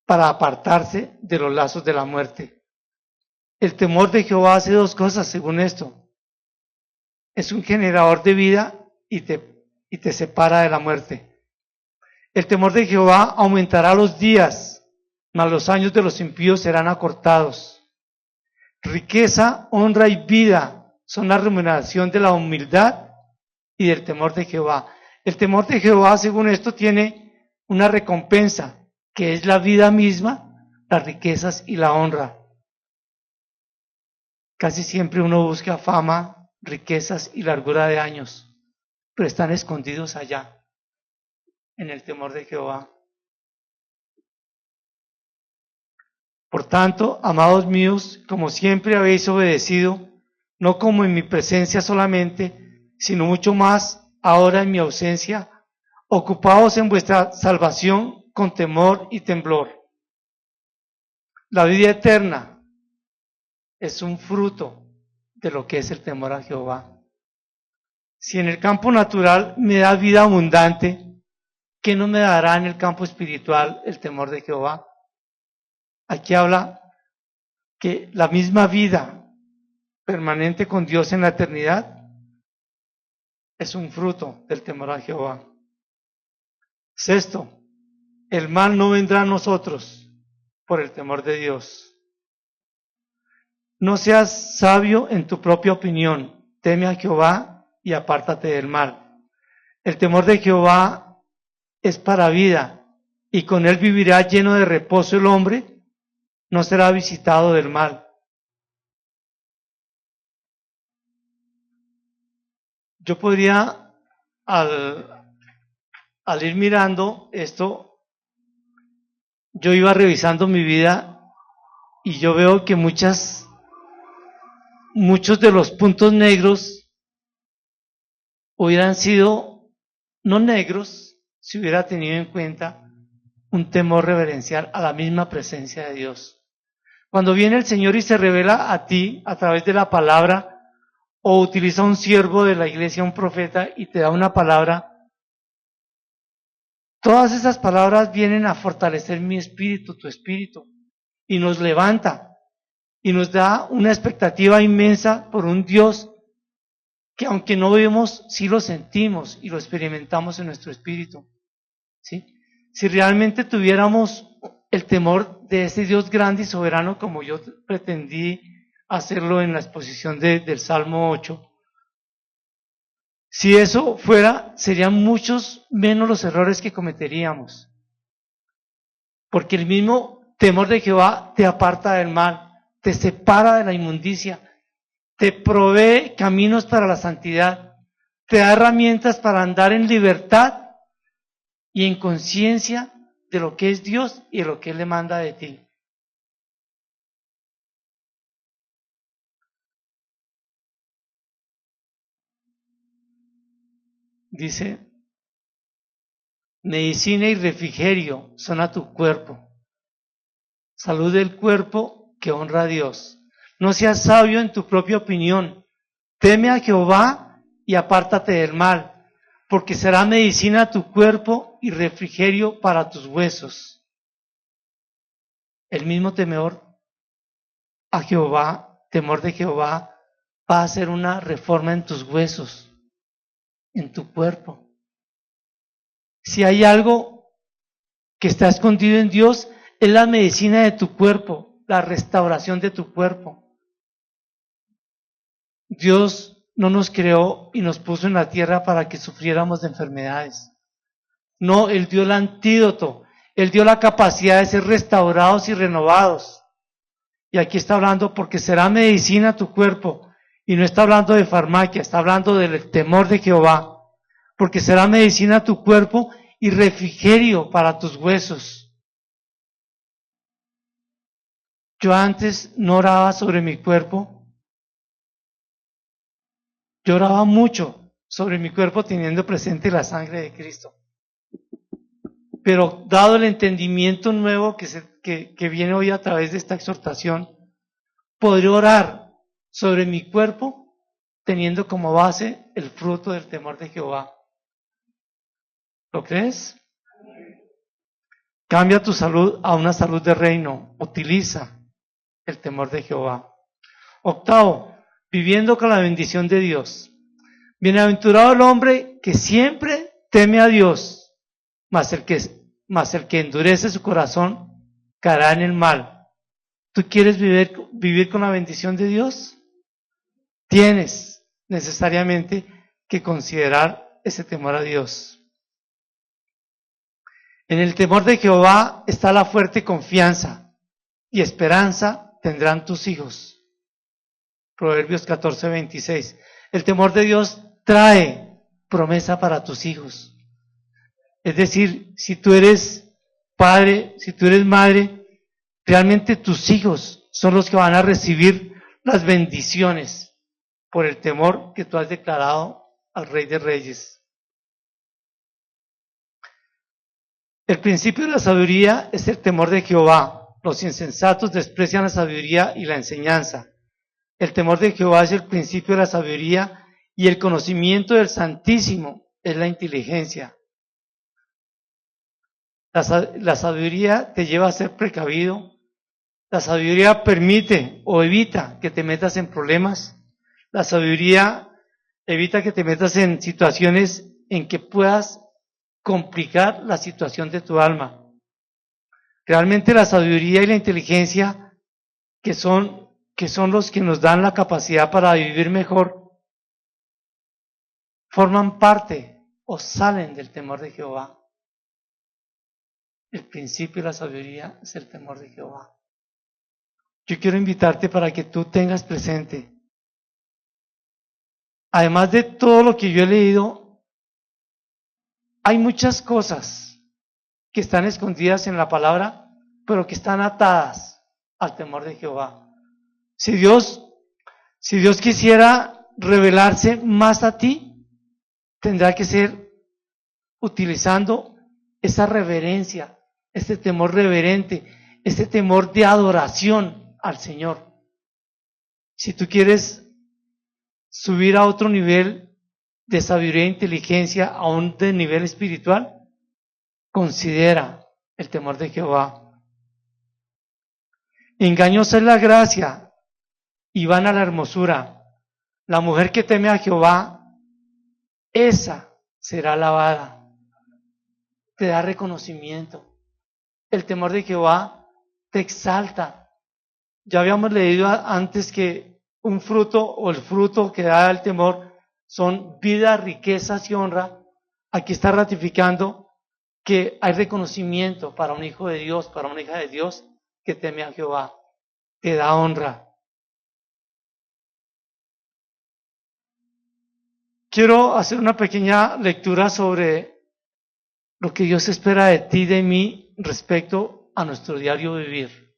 para apartarse de los lazos de la muerte. El temor de Jehová hace dos cosas según esto. Es un generador de vida y te separa de la muerte. El temor de Jehová aumentará los días, mas los años de los impíos serán acortados. Riqueza, honra y vida son la remuneración de la humildad y del temor de Jehová. El temor de Jehová, según esto, tiene una recompensa, que es la vida misma, las riquezas y la honra. Casi siempre uno busca fama, riquezas y largura de años, pero están escondidos allá, en el temor de Jehová. Por tanto, amados míos, como siempre habéis obedecido, no como en mi presencia solamente, sino mucho más ahora en mi ausencia, ocupaos en vuestra salvación con temor y temblor. La vida eterna es un fruto de lo que es el temor a Jehová. Si en el campo natural me da vida abundante, ¿qué no me dará en el campo espiritual el temor de Jehová? Aquí habla que la misma vida permanente con Dios en la eternidad es un fruto del temor a Jehová. Sexto, el mal no vendrá a nosotros por el temor de Dios. No seas sabio en tu propia opinión, teme a Jehová y apártate del mal. El temor de Jehová es para vida, y con él vivirá lleno de reposo el hombre, no será visitado del mal. Yo podría, al ir mirando esto, yo iba revisando mi vida y yo veo que muchos de los puntos negros hubieran sido no negros si hubiera tenido en cuenta un temor reverencial a la misma presencia de Dios. Cuando viene el Señor y se revela a ti a través de la palabra, o utiliza un siervo de la iglesia, un profeta, y te da una palabra, todas esas palabras vienen a fortalecer mi espíritu, tu espíritu, y nos levanta, y nos da una expectativa inmensa por un Dios que aunque no vemos, sí lo sentimos y lo experimentamos en nuestro espíritu. ¿Sí? Si realmente tuviéramos el temor de ese Dios grande y soberano, como yo pretendí hacerlo en la exposición del Salmo 8, si eso fuera, serían muchos menos los errores que cometeríamos. Porque el mismo temor de Jehová te aparta del mal, te separa de la inmundicia, te provee caminos para la santidad, te da herramientas para andar en libertad y en conciencia de lo que es Dios y de lo que Él le manda de ti. Dice, medicina y refrigerio son a tu cuerpo, salud del cuerpo que honra a Dios. No seas sabio en tu propia opinión, teme a Jehová y apártate del mal, porque será medicina a tu cuerpo y refrigerio para tus huesos. El mismo temor a Jehová, temor de Jehová, va a hacer una reforma en tus huesos, en tu cuerpo. Si hay algo que está escondido en Dios, es la medicina de tu cuerpo, la restauración de tu cuerpo. Dios no nos creó y nos puso en la tierra para que sufriéramos de enfermedades. No, Él dio el antídoto, Él dio la capacidad de ser restaurados y renovados. Y aquí está hablando porque será medicina tu cuerpo. Y no está hablando de farmacia, está hablando del temor de Jehová. Porque será medicina tu cuerpo y refrigerio para tus huesos. Yo antes no oraba sobre mi cuerpo. Yo oraba mucho sobre mi cuerpo teniendo presente la sangre de Cristo. Pero dado el entendimiento nuevo que viene hoy a través de esta exhortación, podré orar sobre mi cuerpo teniendo como base el fruto del temor de Jehová. ¿Lo crees? Cambia tu salud a una salud de reino. Utiliza el temor de Jehová. Octavo, viviendo con la bendición de Dios. Bienaventurado el hombre que siempre teme a Dios, mas el que endurece su corazón caerá en el mal. ¿Tú quieres vivir con la bendición de Dios? Tienes necesariamente que considerar ese temor a Dios. En el temor de Jehová está la fuerte confianza y esperanza tendrán tus hijos. Proverbios 14:26. El temor de Dios trae promesa para tus hijos. Es decir, si tú eres padre, si tú eres madre, realmente tus hijos son los que van a recibir las bendiciones por el temor que tú has declarado al Rey de Reyes. El principio de la sabiduría es el temor de Jehová. Los insensatos desprecian la sabiduría y la enseñanza. El temor de Jehová es el principio de la sabiduría y el conocimiento del Santísimo es la inteligencia. La sabiduría te lleva a ser precavido. La sabiduría permite o evita que te metas en problemas. La sabiduría evita que te metas en situaciones en que puedas complicar la situación de tu alma. Realmente la sabiduría y la inteligencia, que son los que nos dan la capacidad para vivir mejor, forman parte o salen del temor de Jehová. El principio de la sabiduría es el temor de Jehová. Yo quiero invitarte para que tú tengas presente, además de todo lo que yo he leído, hay muchas cosas que están escondidas en la palabra, pero que están atadas al temor de Jehová. Si Dios quisiera revelarse más a ti, tendrá que ser utilizando esa reverencia, este temor reverente, este temor de adoración al Señor. Si tú quieres subir a otro nivel de sabiduría e inteligencia, aún de nivel espiritual, considera el temor de Jehová. Engañosa es la gracia y vana la hermosura. La mujer que teme a Jehová, esa será alabada. Te da reconocimiento. El temor de Jehová te exalta. Ya habíamos leído antes que un fruto o el fruto que da el temor son vida, riquezas y honra. Aquí está ratificando que hay reconocimiento para un hijo de Dios, para una hija de Dios que teme a Jehová. Te da honra. Quiero hacer una pequeña lectura sobre lo que Dios espera de ti y de mí respecto a nuestro diario vivir,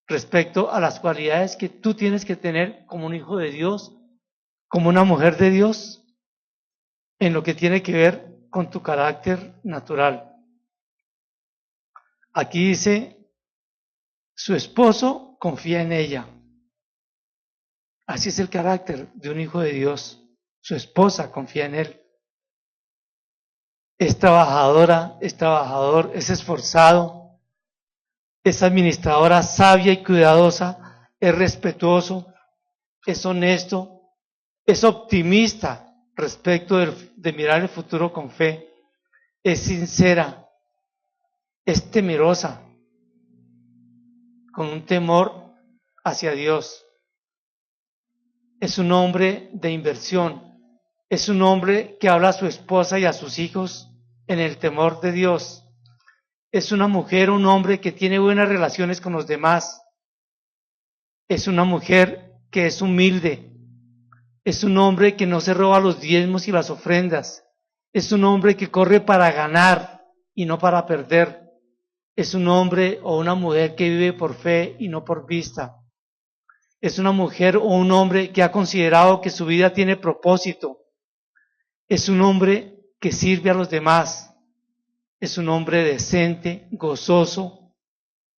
respecto a las cualidades que tú tienes que tener como un hijo de Dios, como una mujer de Dios, en lo que tiene que ver con tu carácter natural. Aquí dice, su esposo confía en ella. Así es el carácter de un hijo de Dios. Su esposa confía en él. Es trabajadora, es trabajador, es esforzado, es administradora sabia y cuidadosa, es respetuoso, es honesto, es optimista respecto de mirar el futuro con fe, es sincera, es temerosa, con un temor hacia Dios. Es un hombre de inversión, es un hombre que habla a su esposa y a sus hijos en el temor de Dios. Es una mujer, un hombre que tiene buenas relaciones con los demás. Es una mujer que es humilde. Es un hombre que no se roba los diezmos y las ofrendas. Es un hombre que corre para ganar y no para perder. Es un hombre o una mujer que vive por fe y no por vista. Es una mujer o un hombre que ha considerado que su vida tiene propósito. Es un hombre que sirve a los demás. Es un hombre decente, gozoso,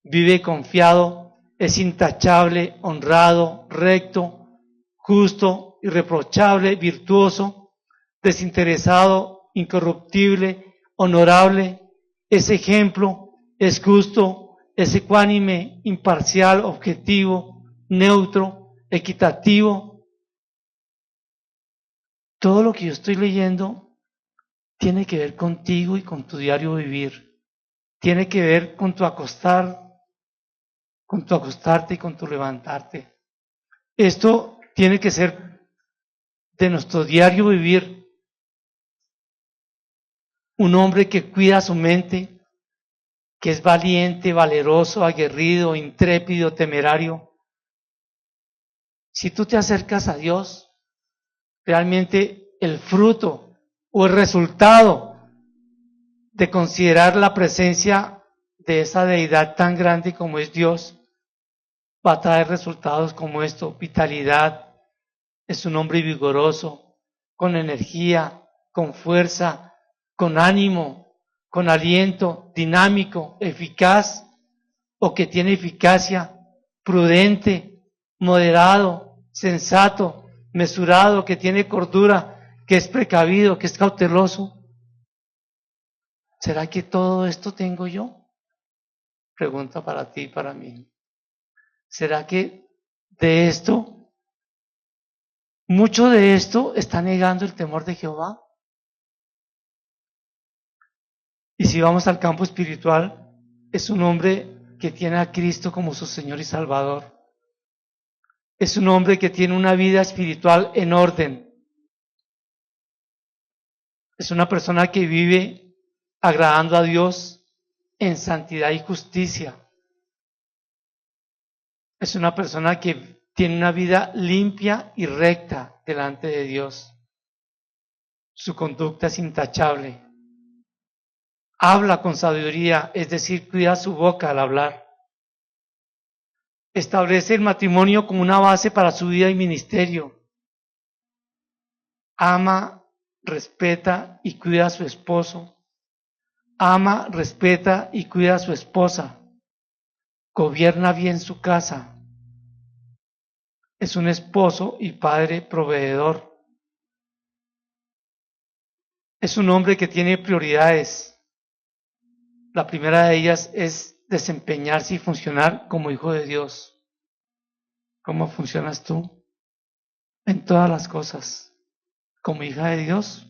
vive confiado, es intachable, honrado, recto, justo, irreprochable, virtuoso, desinteresado, incorruptible, honorable, es ejemplo, es justo, es ecuánime, imparcial, objetivo, neutro, equitativo. Todo lo que yo estoy leyendo tiene que ver contigo y con tu diario vivir. Tiene que ver con tu acostarte y con tu levantarte. Esto tiene que ser de nuestro diario vivir. Un hombre que cuida su mente, que es valiente, valeroso, aguerrido, intrépido, temerario. Si tú te acercas a Dios, realmente el fruto o el resultado de considerar la presencia de esa deidad tan grande como es Dios, va a traer resultados como esto: vitalidad, es un hombre vigoroso, con energía, con fuerza, con ánimo, con aliento, dinámico, eficaz o que tiene eficacia, prudente, moderado, sensato, mesurado, que tiene cordura, que es precavido, que es cauteloso. ¿Será que todo esto tengo yo? Pregunta para ti y para mí. ¿Será que de esto, mucho de esto está negando el temor de Jehová? Y si vamos al campo espiritual, es un hombre que tiene a Cristo como su Señor y Salvador. Es un hombre que tiene una vida espiritual en orden. Es una persona que vive agradando a Dios en santidad y justicia. Es una persona que tiene una vida limpia y recta delante de Dios. Su conducta es intachable. Habla con sabiduría, es decir, cuida su boca al hablar. Establece el matrimonio como una base para su vida y ministerio. Ama, respeta y cuida a su esposo. Ama, respeta y cuida a su esposa. Gobierna bien su casa. Es un esposo y padre proveedor. Es un hombre que tiene prioridades. La primera de ellas es desempeñarse y funcionar como hijo de Dios. ¿Cómo funcionas tú? En todas las cosas. Como hija de Dios.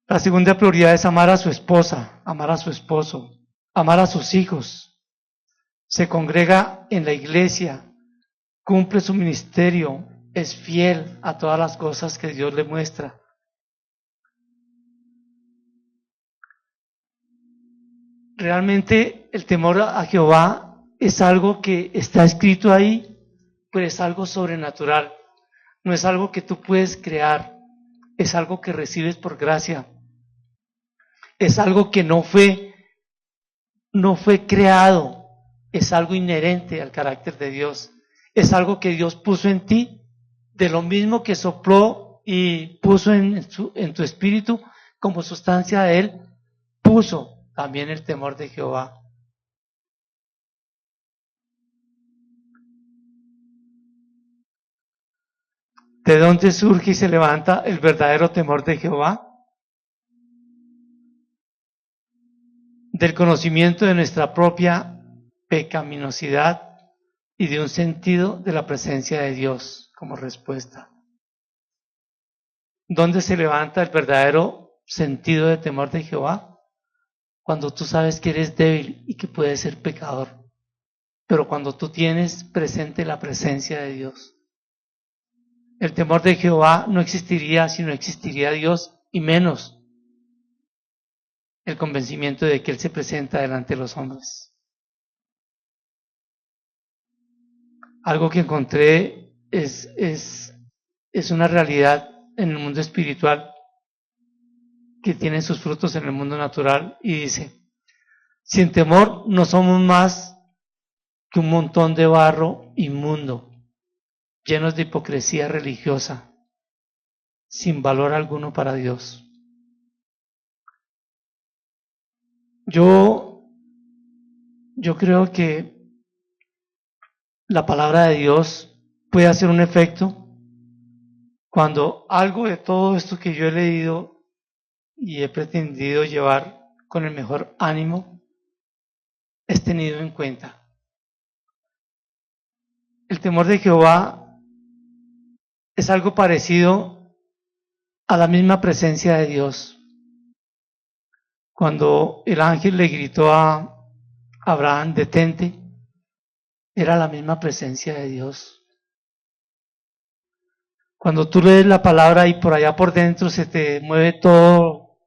La segunda prioridad es amar a su esposa, amar a su esposo, amar a sus hijos. Se congrega en la iglesia, cumple su ministerio, es fiel a todas las cosas que Dios le muestra. Realmente el temor a Jehová es algo que está escrito ahí, pero es algo sobrenatural. No es algo que tú puedes crear, es algo que recibes por gracia. Es algo que no fue creado, es algo inherente al carácter de Dios. Es algo que Dios puso en ti, de lo mismo que sopló y puso en tu espíritu como sustancia de Él, puso también el temor de Jehová. ¿De dónde surge y se levanta el verdadero temor de Jehová? Del conocimiento de nuestra propia pecaminosidad y de un sentido de la presencia de Dios como respuesta. ¿Dónde se levanta el verdadero sentido de temor de Jehová? Cuando tú sabes que eres débil y que puedes ser pecador, pero cuando tú tienes presente la presencia de Dios. El temor de Jehová no existiría si no existiría Dios, y menos el convencimiento de que Él se presenta delante de los hombres. Algo que encontré es una realidad en el mundo espiritual que tiene sus frutos en el mundo natural, y dice: sin temor no somos más que un montón de barro inmundo, llenos de hipocresía religiosa, sin valor alguno para Dios. Yo creo que la palabra de Dios puede hacer un efecto cuando algo de todo esto que yo he leído y he pretendido llevar con el mejor ánimo es tenido en cuenta. El temor de Jehová es algo parecido a la misma presencia de Dios. Cuando el ángel le gritó a Abraham, detente, era la misma presencia de Dios. Cuando tú lees la palabra y por allá por dentro se te mueve todo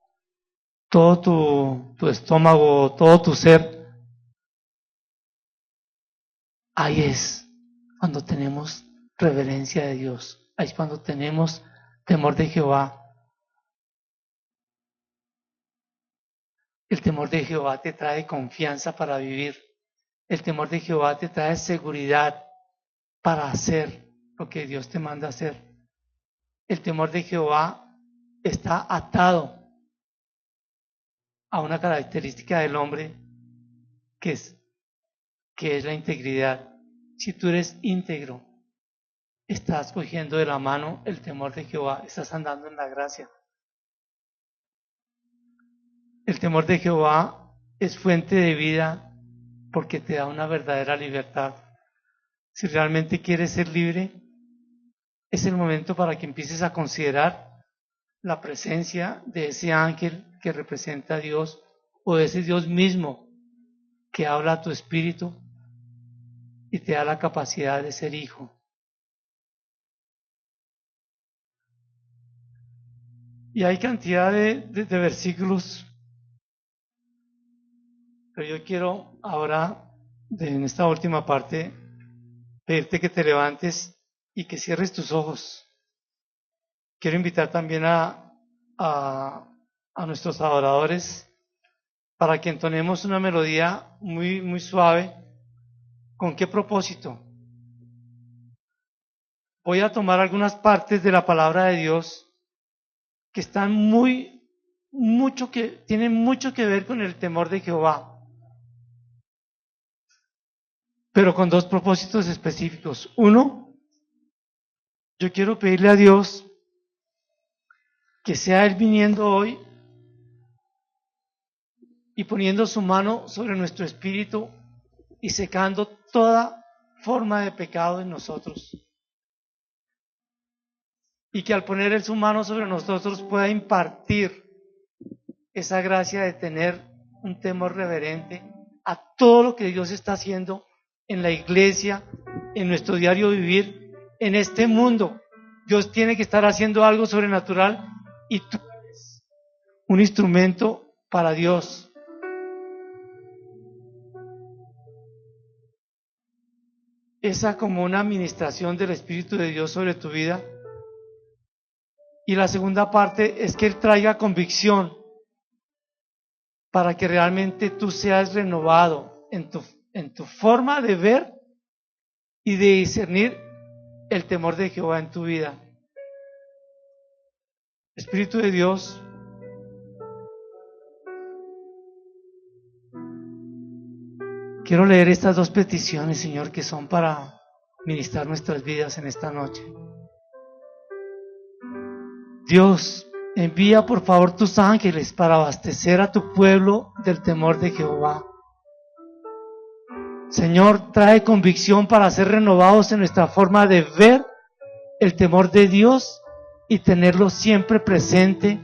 tu estómago, todo tu ser, ahí es cuando tenemos reverencia de Dios, ahí es cuando tenemos temor de Jehová. El temor de Jehová te trae confianza para vivir. El temor de Jehová te trae seguridad para hacer lo que Dios te manda hacer. El temor de Jehová está atado a una característica del hombre que es la integridad. Si tú eres íntegro, estás cogiendo de la mano el temor de Jehová, estás andando en la gracia. El temor de Jehová es fuente de vida porque te da una verdadera libertad. Si realmente quieres ser libre, es el momento para que empieces a considerar la presencia de ese ángel que representa a Dios o de ese Dios mismo que habla a tu espíritu y te da la capacidad de ser hijo. Y hay cantidad de versículos, pero yo quiero ahora, en esta última parte, pedirte que te levantes y que cierres tus ojos. Quiero invitar también a nuestros adoradores para que entonemos una melodía muy, muy suave. ¿Con qué propósito? Voy a tomar algunas partes de la palabra de Dios que están tienen mucho que ver con el temor de Jehová, pero con dos propósitos específicos. Uno, yo quiero pedirle a Dios que sea Él viniendo hoy y poniendo su mano sobre nuestro espíritu y secando toda forma de pecado en nosotros. Y que al poner Él su mano sobre nosotros pueda impartir esa gracia de tener un temor reverente a todo lo que Dios está haciendo en la iglesia, en nuestro diario vivir, en este mundo. Dios tiene que estar haciendo algo sobrenatural y tú eres un instrumento para Dios. Esa como una administración del Espíritu de Dios sobre tu vida. Y la segunda parte es que Él traiga convicción para que realmente tú seas renovado en tu forma de ver y de discernir el temor de Jehová en tu vida. Espíritu de Dios, quiero leer estas dos peticiones, Señor, que son para ministrar nuestras vidas en esta noche. Dios, envía por favor tus ángeles para abastecer a tu pueblo del temor de Jehová. Señor, trae convicción para ser renovados en nuestra forma de ver el temor de Dios y tenerlo siempre presente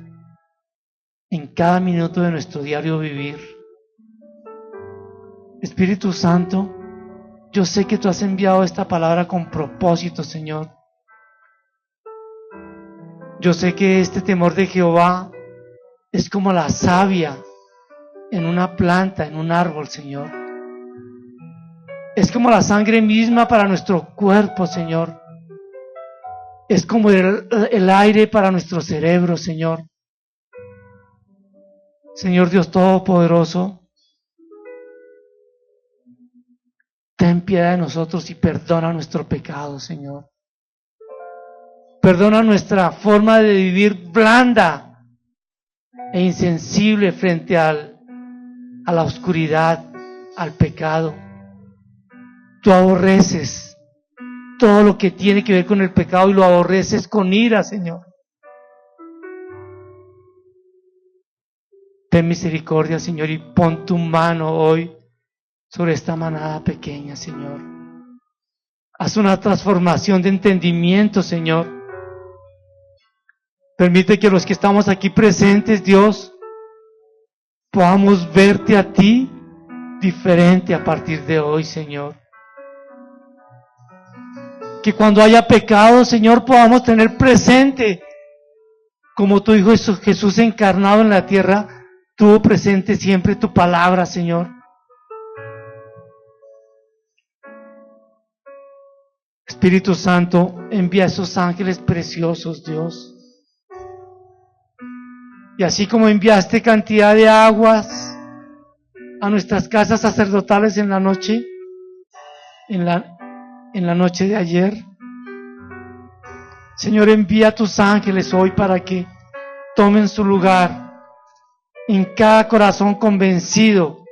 en cada minuto de nuestro diario vivir. Espíritu Santo, yo sé que tú has enviado esta palabra con propósito, Señor. Yo sé que este temor de Jehová es como la savia en una planta, en un árbol, Señor. Es como la sangre misma para nuestro cuerpo, Señor. Es como el aire para nuestro cerebro, Señor. Señor Dios Todopoderoso, ten piedad de nosotros y perdona nuestro pecado, Señor. Perdona nuestra forma de vivir blanda e insensible frente a la oscuridad, al pecado. Tú aborreces todo lo que tiene que ver con el pecado y lo aborreces con ira, Señor. Ten misericordia, Señor, y pon tu mano hoy sobre esta manada pequeña, Señor. Haz una transformación de entendimiento, Señor. Permite que los que estamos aquí presentes, Dios, podamos verte a ti diferente a partir de hoy, Señor. Que cuando haya pecado, Señor, podamos tener presente como tu Hijo Jesús encarnado en la tierra tuvo presente siempre tu palabra, Señor. Espíritu Santo, envía a esos ángeles preciosos, Dios. Y así como enviaste cantidad de aguas a nuestras casas sacerdotales en la noche, en la noche de ayer, Señor, envía a tus ángeles hoy para que tomen su lugar en cada corazón convencido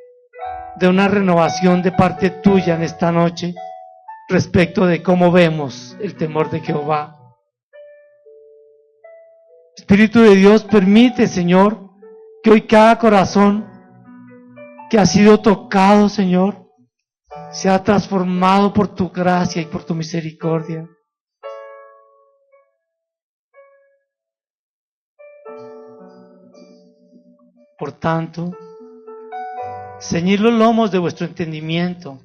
de una renovación de parte tuya en esta noche respecto de cómo vemos el temor de Jehová. Espíritu de Dios, permite, Señor, que hoy cada corazón que ha sido tocado, Señor, sea transformado por tu gracia y por tu misericordia. Por tanto, ceñid los lomos de vuestro entendimiento,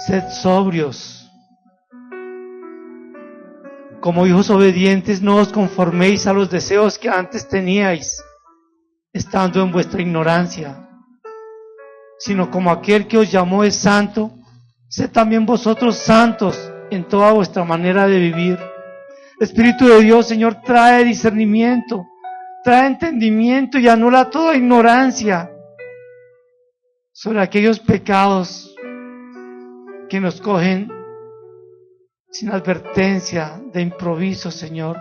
sed sobrios. Como hijos obedientes, no os conforméis a los deseos que antes teníais, estando en vuestra ignorancia, sino como aquel que os llamó es santo, sed también vosotros santos en toda vuestra manera de vivir. Espíritu de Dios, Señor, trae discernimiento, trae entendimiento y anula toda ignorancia sobre aquellos pecados que nos cogen sin advertencia, de improviso, Señor.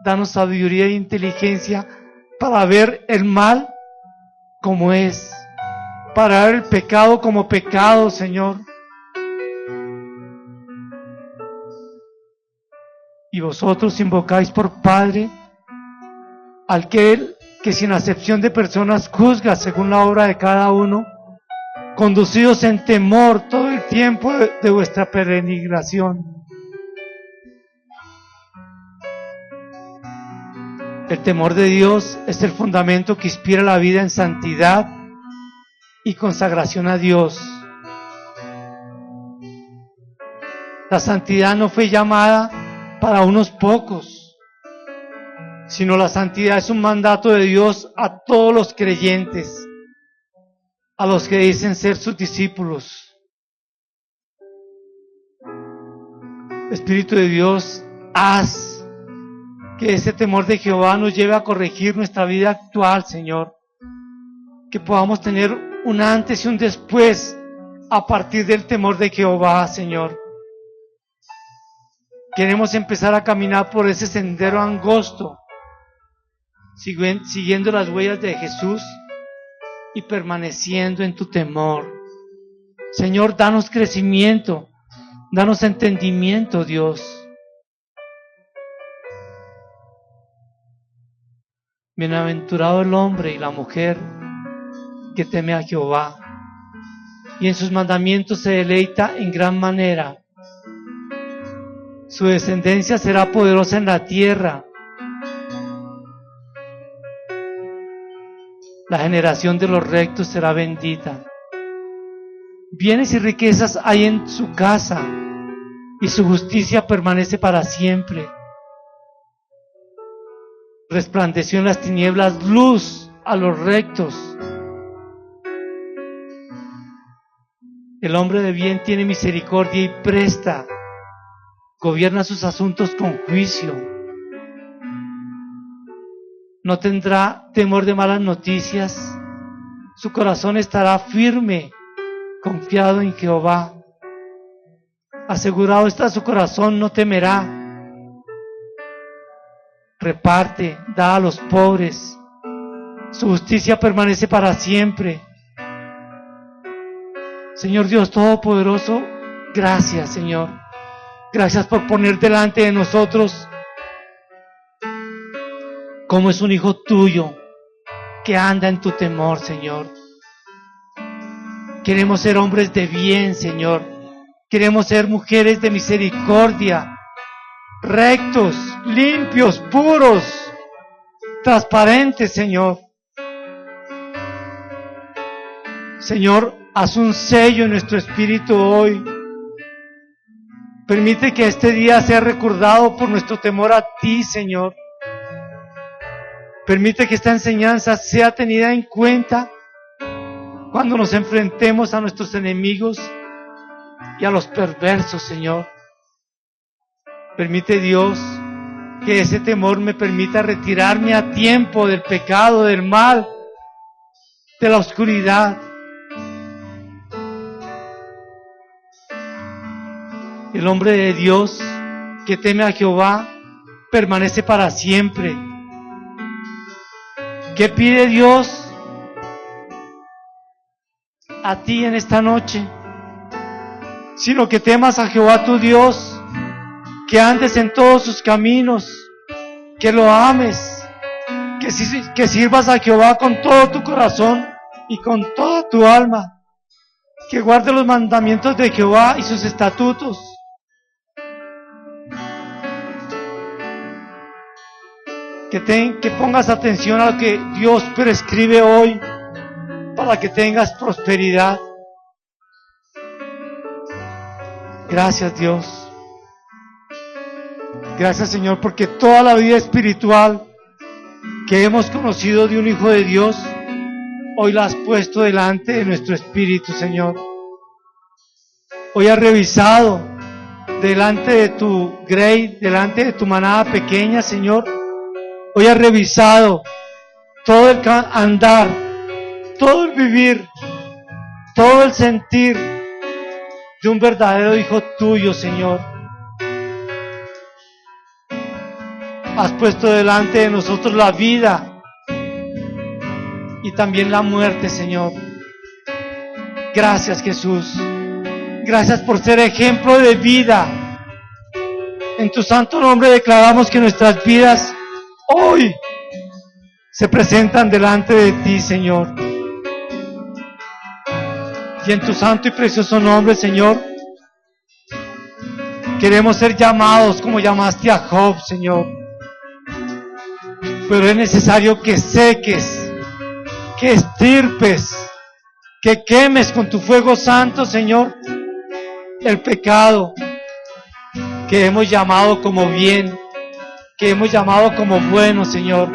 Danos sabiduría e inteligencia para ver el mal como es, para ver el pecado como pecado, Señor. Y vosotros invocáis por Padre al que sin acepción de personas juzga según la obra de cada uno, conducidos en temor todo el tiempo de vuestra peregrinación. El temor de Dios es el fundamento que inspira la vida en santidad y consagración a Dios. La santidad no fue llamada para unos pocos, sino la santidad es un mandato de Dios a todos los creyentes, a los que dicen ser sus discípulos. Espíritu de Dios, haz que ese temor de Jehová nos lleve a corregir nuestra vida actual, Señor. Que podamos tener un antes y un después a partir del temor de Jehová, Señor. Queremos empezar a caminar por ese sendero angosto, siguiendo las huellas de Jesús y permaneciendo en tu temor. Señor, danos crecimiento, danos entendimiento, Dios. Bienaventurado el hombre y la mujer que teme a Jehová y en sus mandamientos se deleita en gran manera. Su descendencia será poderosa en la tierra. La generación de los rectos será bendita. Bienes y riquezas hay en su casa y su justicia permanece para siempre. Resplandeció en las tinieblas luz a los rectos. El hombre de bien tiene misericordia y presta, gobierna sus asuntos con juicio. No tendrá temor de malas noticias, su corazón estará firme, confiado en Jehová. Asegurado está su corazón, no temerá. Reparte, da a los pobres, su justicia permanece para siempre. Señor Dios Todopoderoso, gracias, Señor. Gracias por poner delante de nosotros como es un hijo tuyo que anda en tu temor, Señor. Queremos ser hombres de bien, Señor. Queremos ser mujeres de misericordia, rectos, limpios, puros, transparentes, Señor. Señor, haz un sello en nuestro espíritu hoy. Permite que este día sea recordado por nuestro temor a ti, Señor. Permite que esta enseñanza sea tenida en cuenta cuando nos enfrentemos a nuestros enemigos y a los perversos, Señor. Permite, Dios, que ese temor me permita retirarme a tiempo del pecado, del mal, de la oscuridad. El hombre de Dios que teme a Jehová permanece para siempre. ¿Qué pide Dios a ti en esta noche? Sino que temas a Jehová tu Dios, que andes en todos sus caminos, que lo ames, que sirvas a Jehová con todo tu corazón y con toda tu alma, que guardes los mandamientos de Jehová y sus estatutos. Que pongas atención a lo que Dios prescribe hoy para que tengas prosperidad. Gracias, Dios. Gracias, Señor, porque toda la vida espiritual que hemos conocido de un Hijo de Dios, hoy la has puesto delante de nuestro espíritu, Señor. Hoy has revisado delante de tu grey, delante de tu manada pequeña, Señor. Hoy has revisado todo el andar, todo el vivir, todo el sentir de un verdadero hijo tuyo, Señor. Has puesto delante de nosotros la vida y también la muerte, Señor. Gracias, Jesús. Gracias por ser ejemplo de vida. En tu santo nombre declaramos que nuestras vidas hoy se presentan delante de ti, Señor. Y en tu santo y precioso nombre, Señor, queremos ser llamados como llamaste a Job, Señor. Pero es necesario que seques, que estirpes, que quemes con tu fuego santo, Señor, el pecado que hemos llamado como bien, que hemos llamado como bueno, Señor.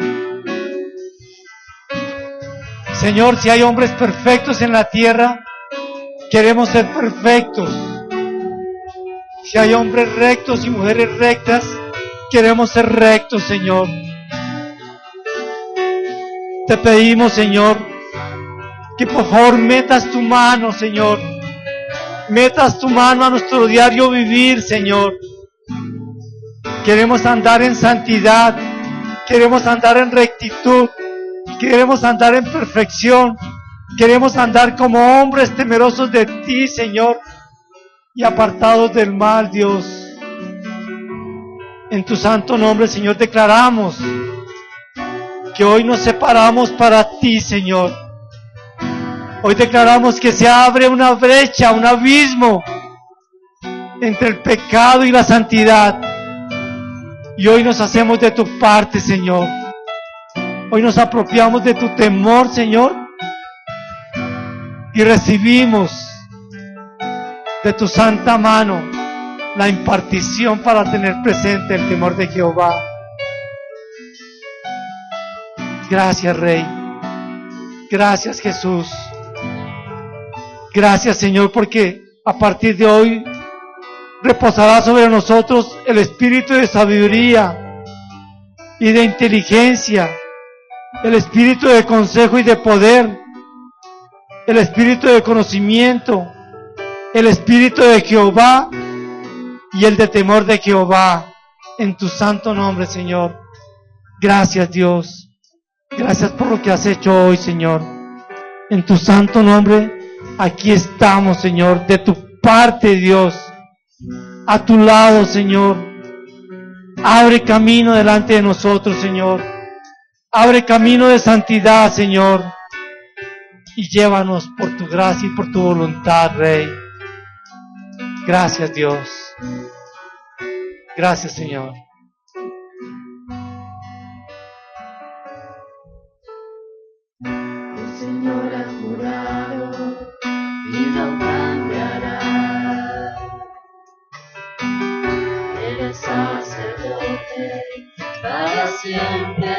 Señor, si hay hombres perfectos en la tierra, queremos ser perfectos. Si hay hombres rectos y mujeres rectas, queremos ser rectos, Señor. Te pedimos, Señor, que por favor metas tu mano, Señor. Metas tu mano a nuestro diario vivir, Señor. Queremos andar en santidad, queremos andar en rectitud, queremos andar en perfección, queremos andar como hombres temerosos de ti, Señor, y apartados del mal, Dios. En tu santo nombre, Señor, declaramos que hoy nos separamos para ti, Señor. Hoy declaramos que se abre una brecha, un abismo entre el pecado y la santidad. Y hoy nos hacemos de tu parte, Señor. Hoy nos apropiamos de tu temor, Señor. Y recibimos de tu santa mano la impartición para tener presente el temor de Jehová. Gracias, Rey. Gracias, Jesús. Gracias, Señor, porque a partir de hoy reposará sobre nosotros el espíritu de sabiduría y de inteligencia, el espíritu de consejo y de poder, el espíritu de conocimiento, el espíritu de Jehová y el de temor de Jehová, en tu santo nombre, Señor. Gracias, Dios. Gracias por lo que has hecho hoy, Señor. En tu santo nombre, aquí estamos, Señor, de tu parte, Dios. A tu lado, Señor. Abre camino delante de nosotros, Señor. Abre camino de santidad, Señor. Y llévanos por tu gracia y por tu voluntad, Rey. Gracias, Dios. Gracias, Señor. para siempre.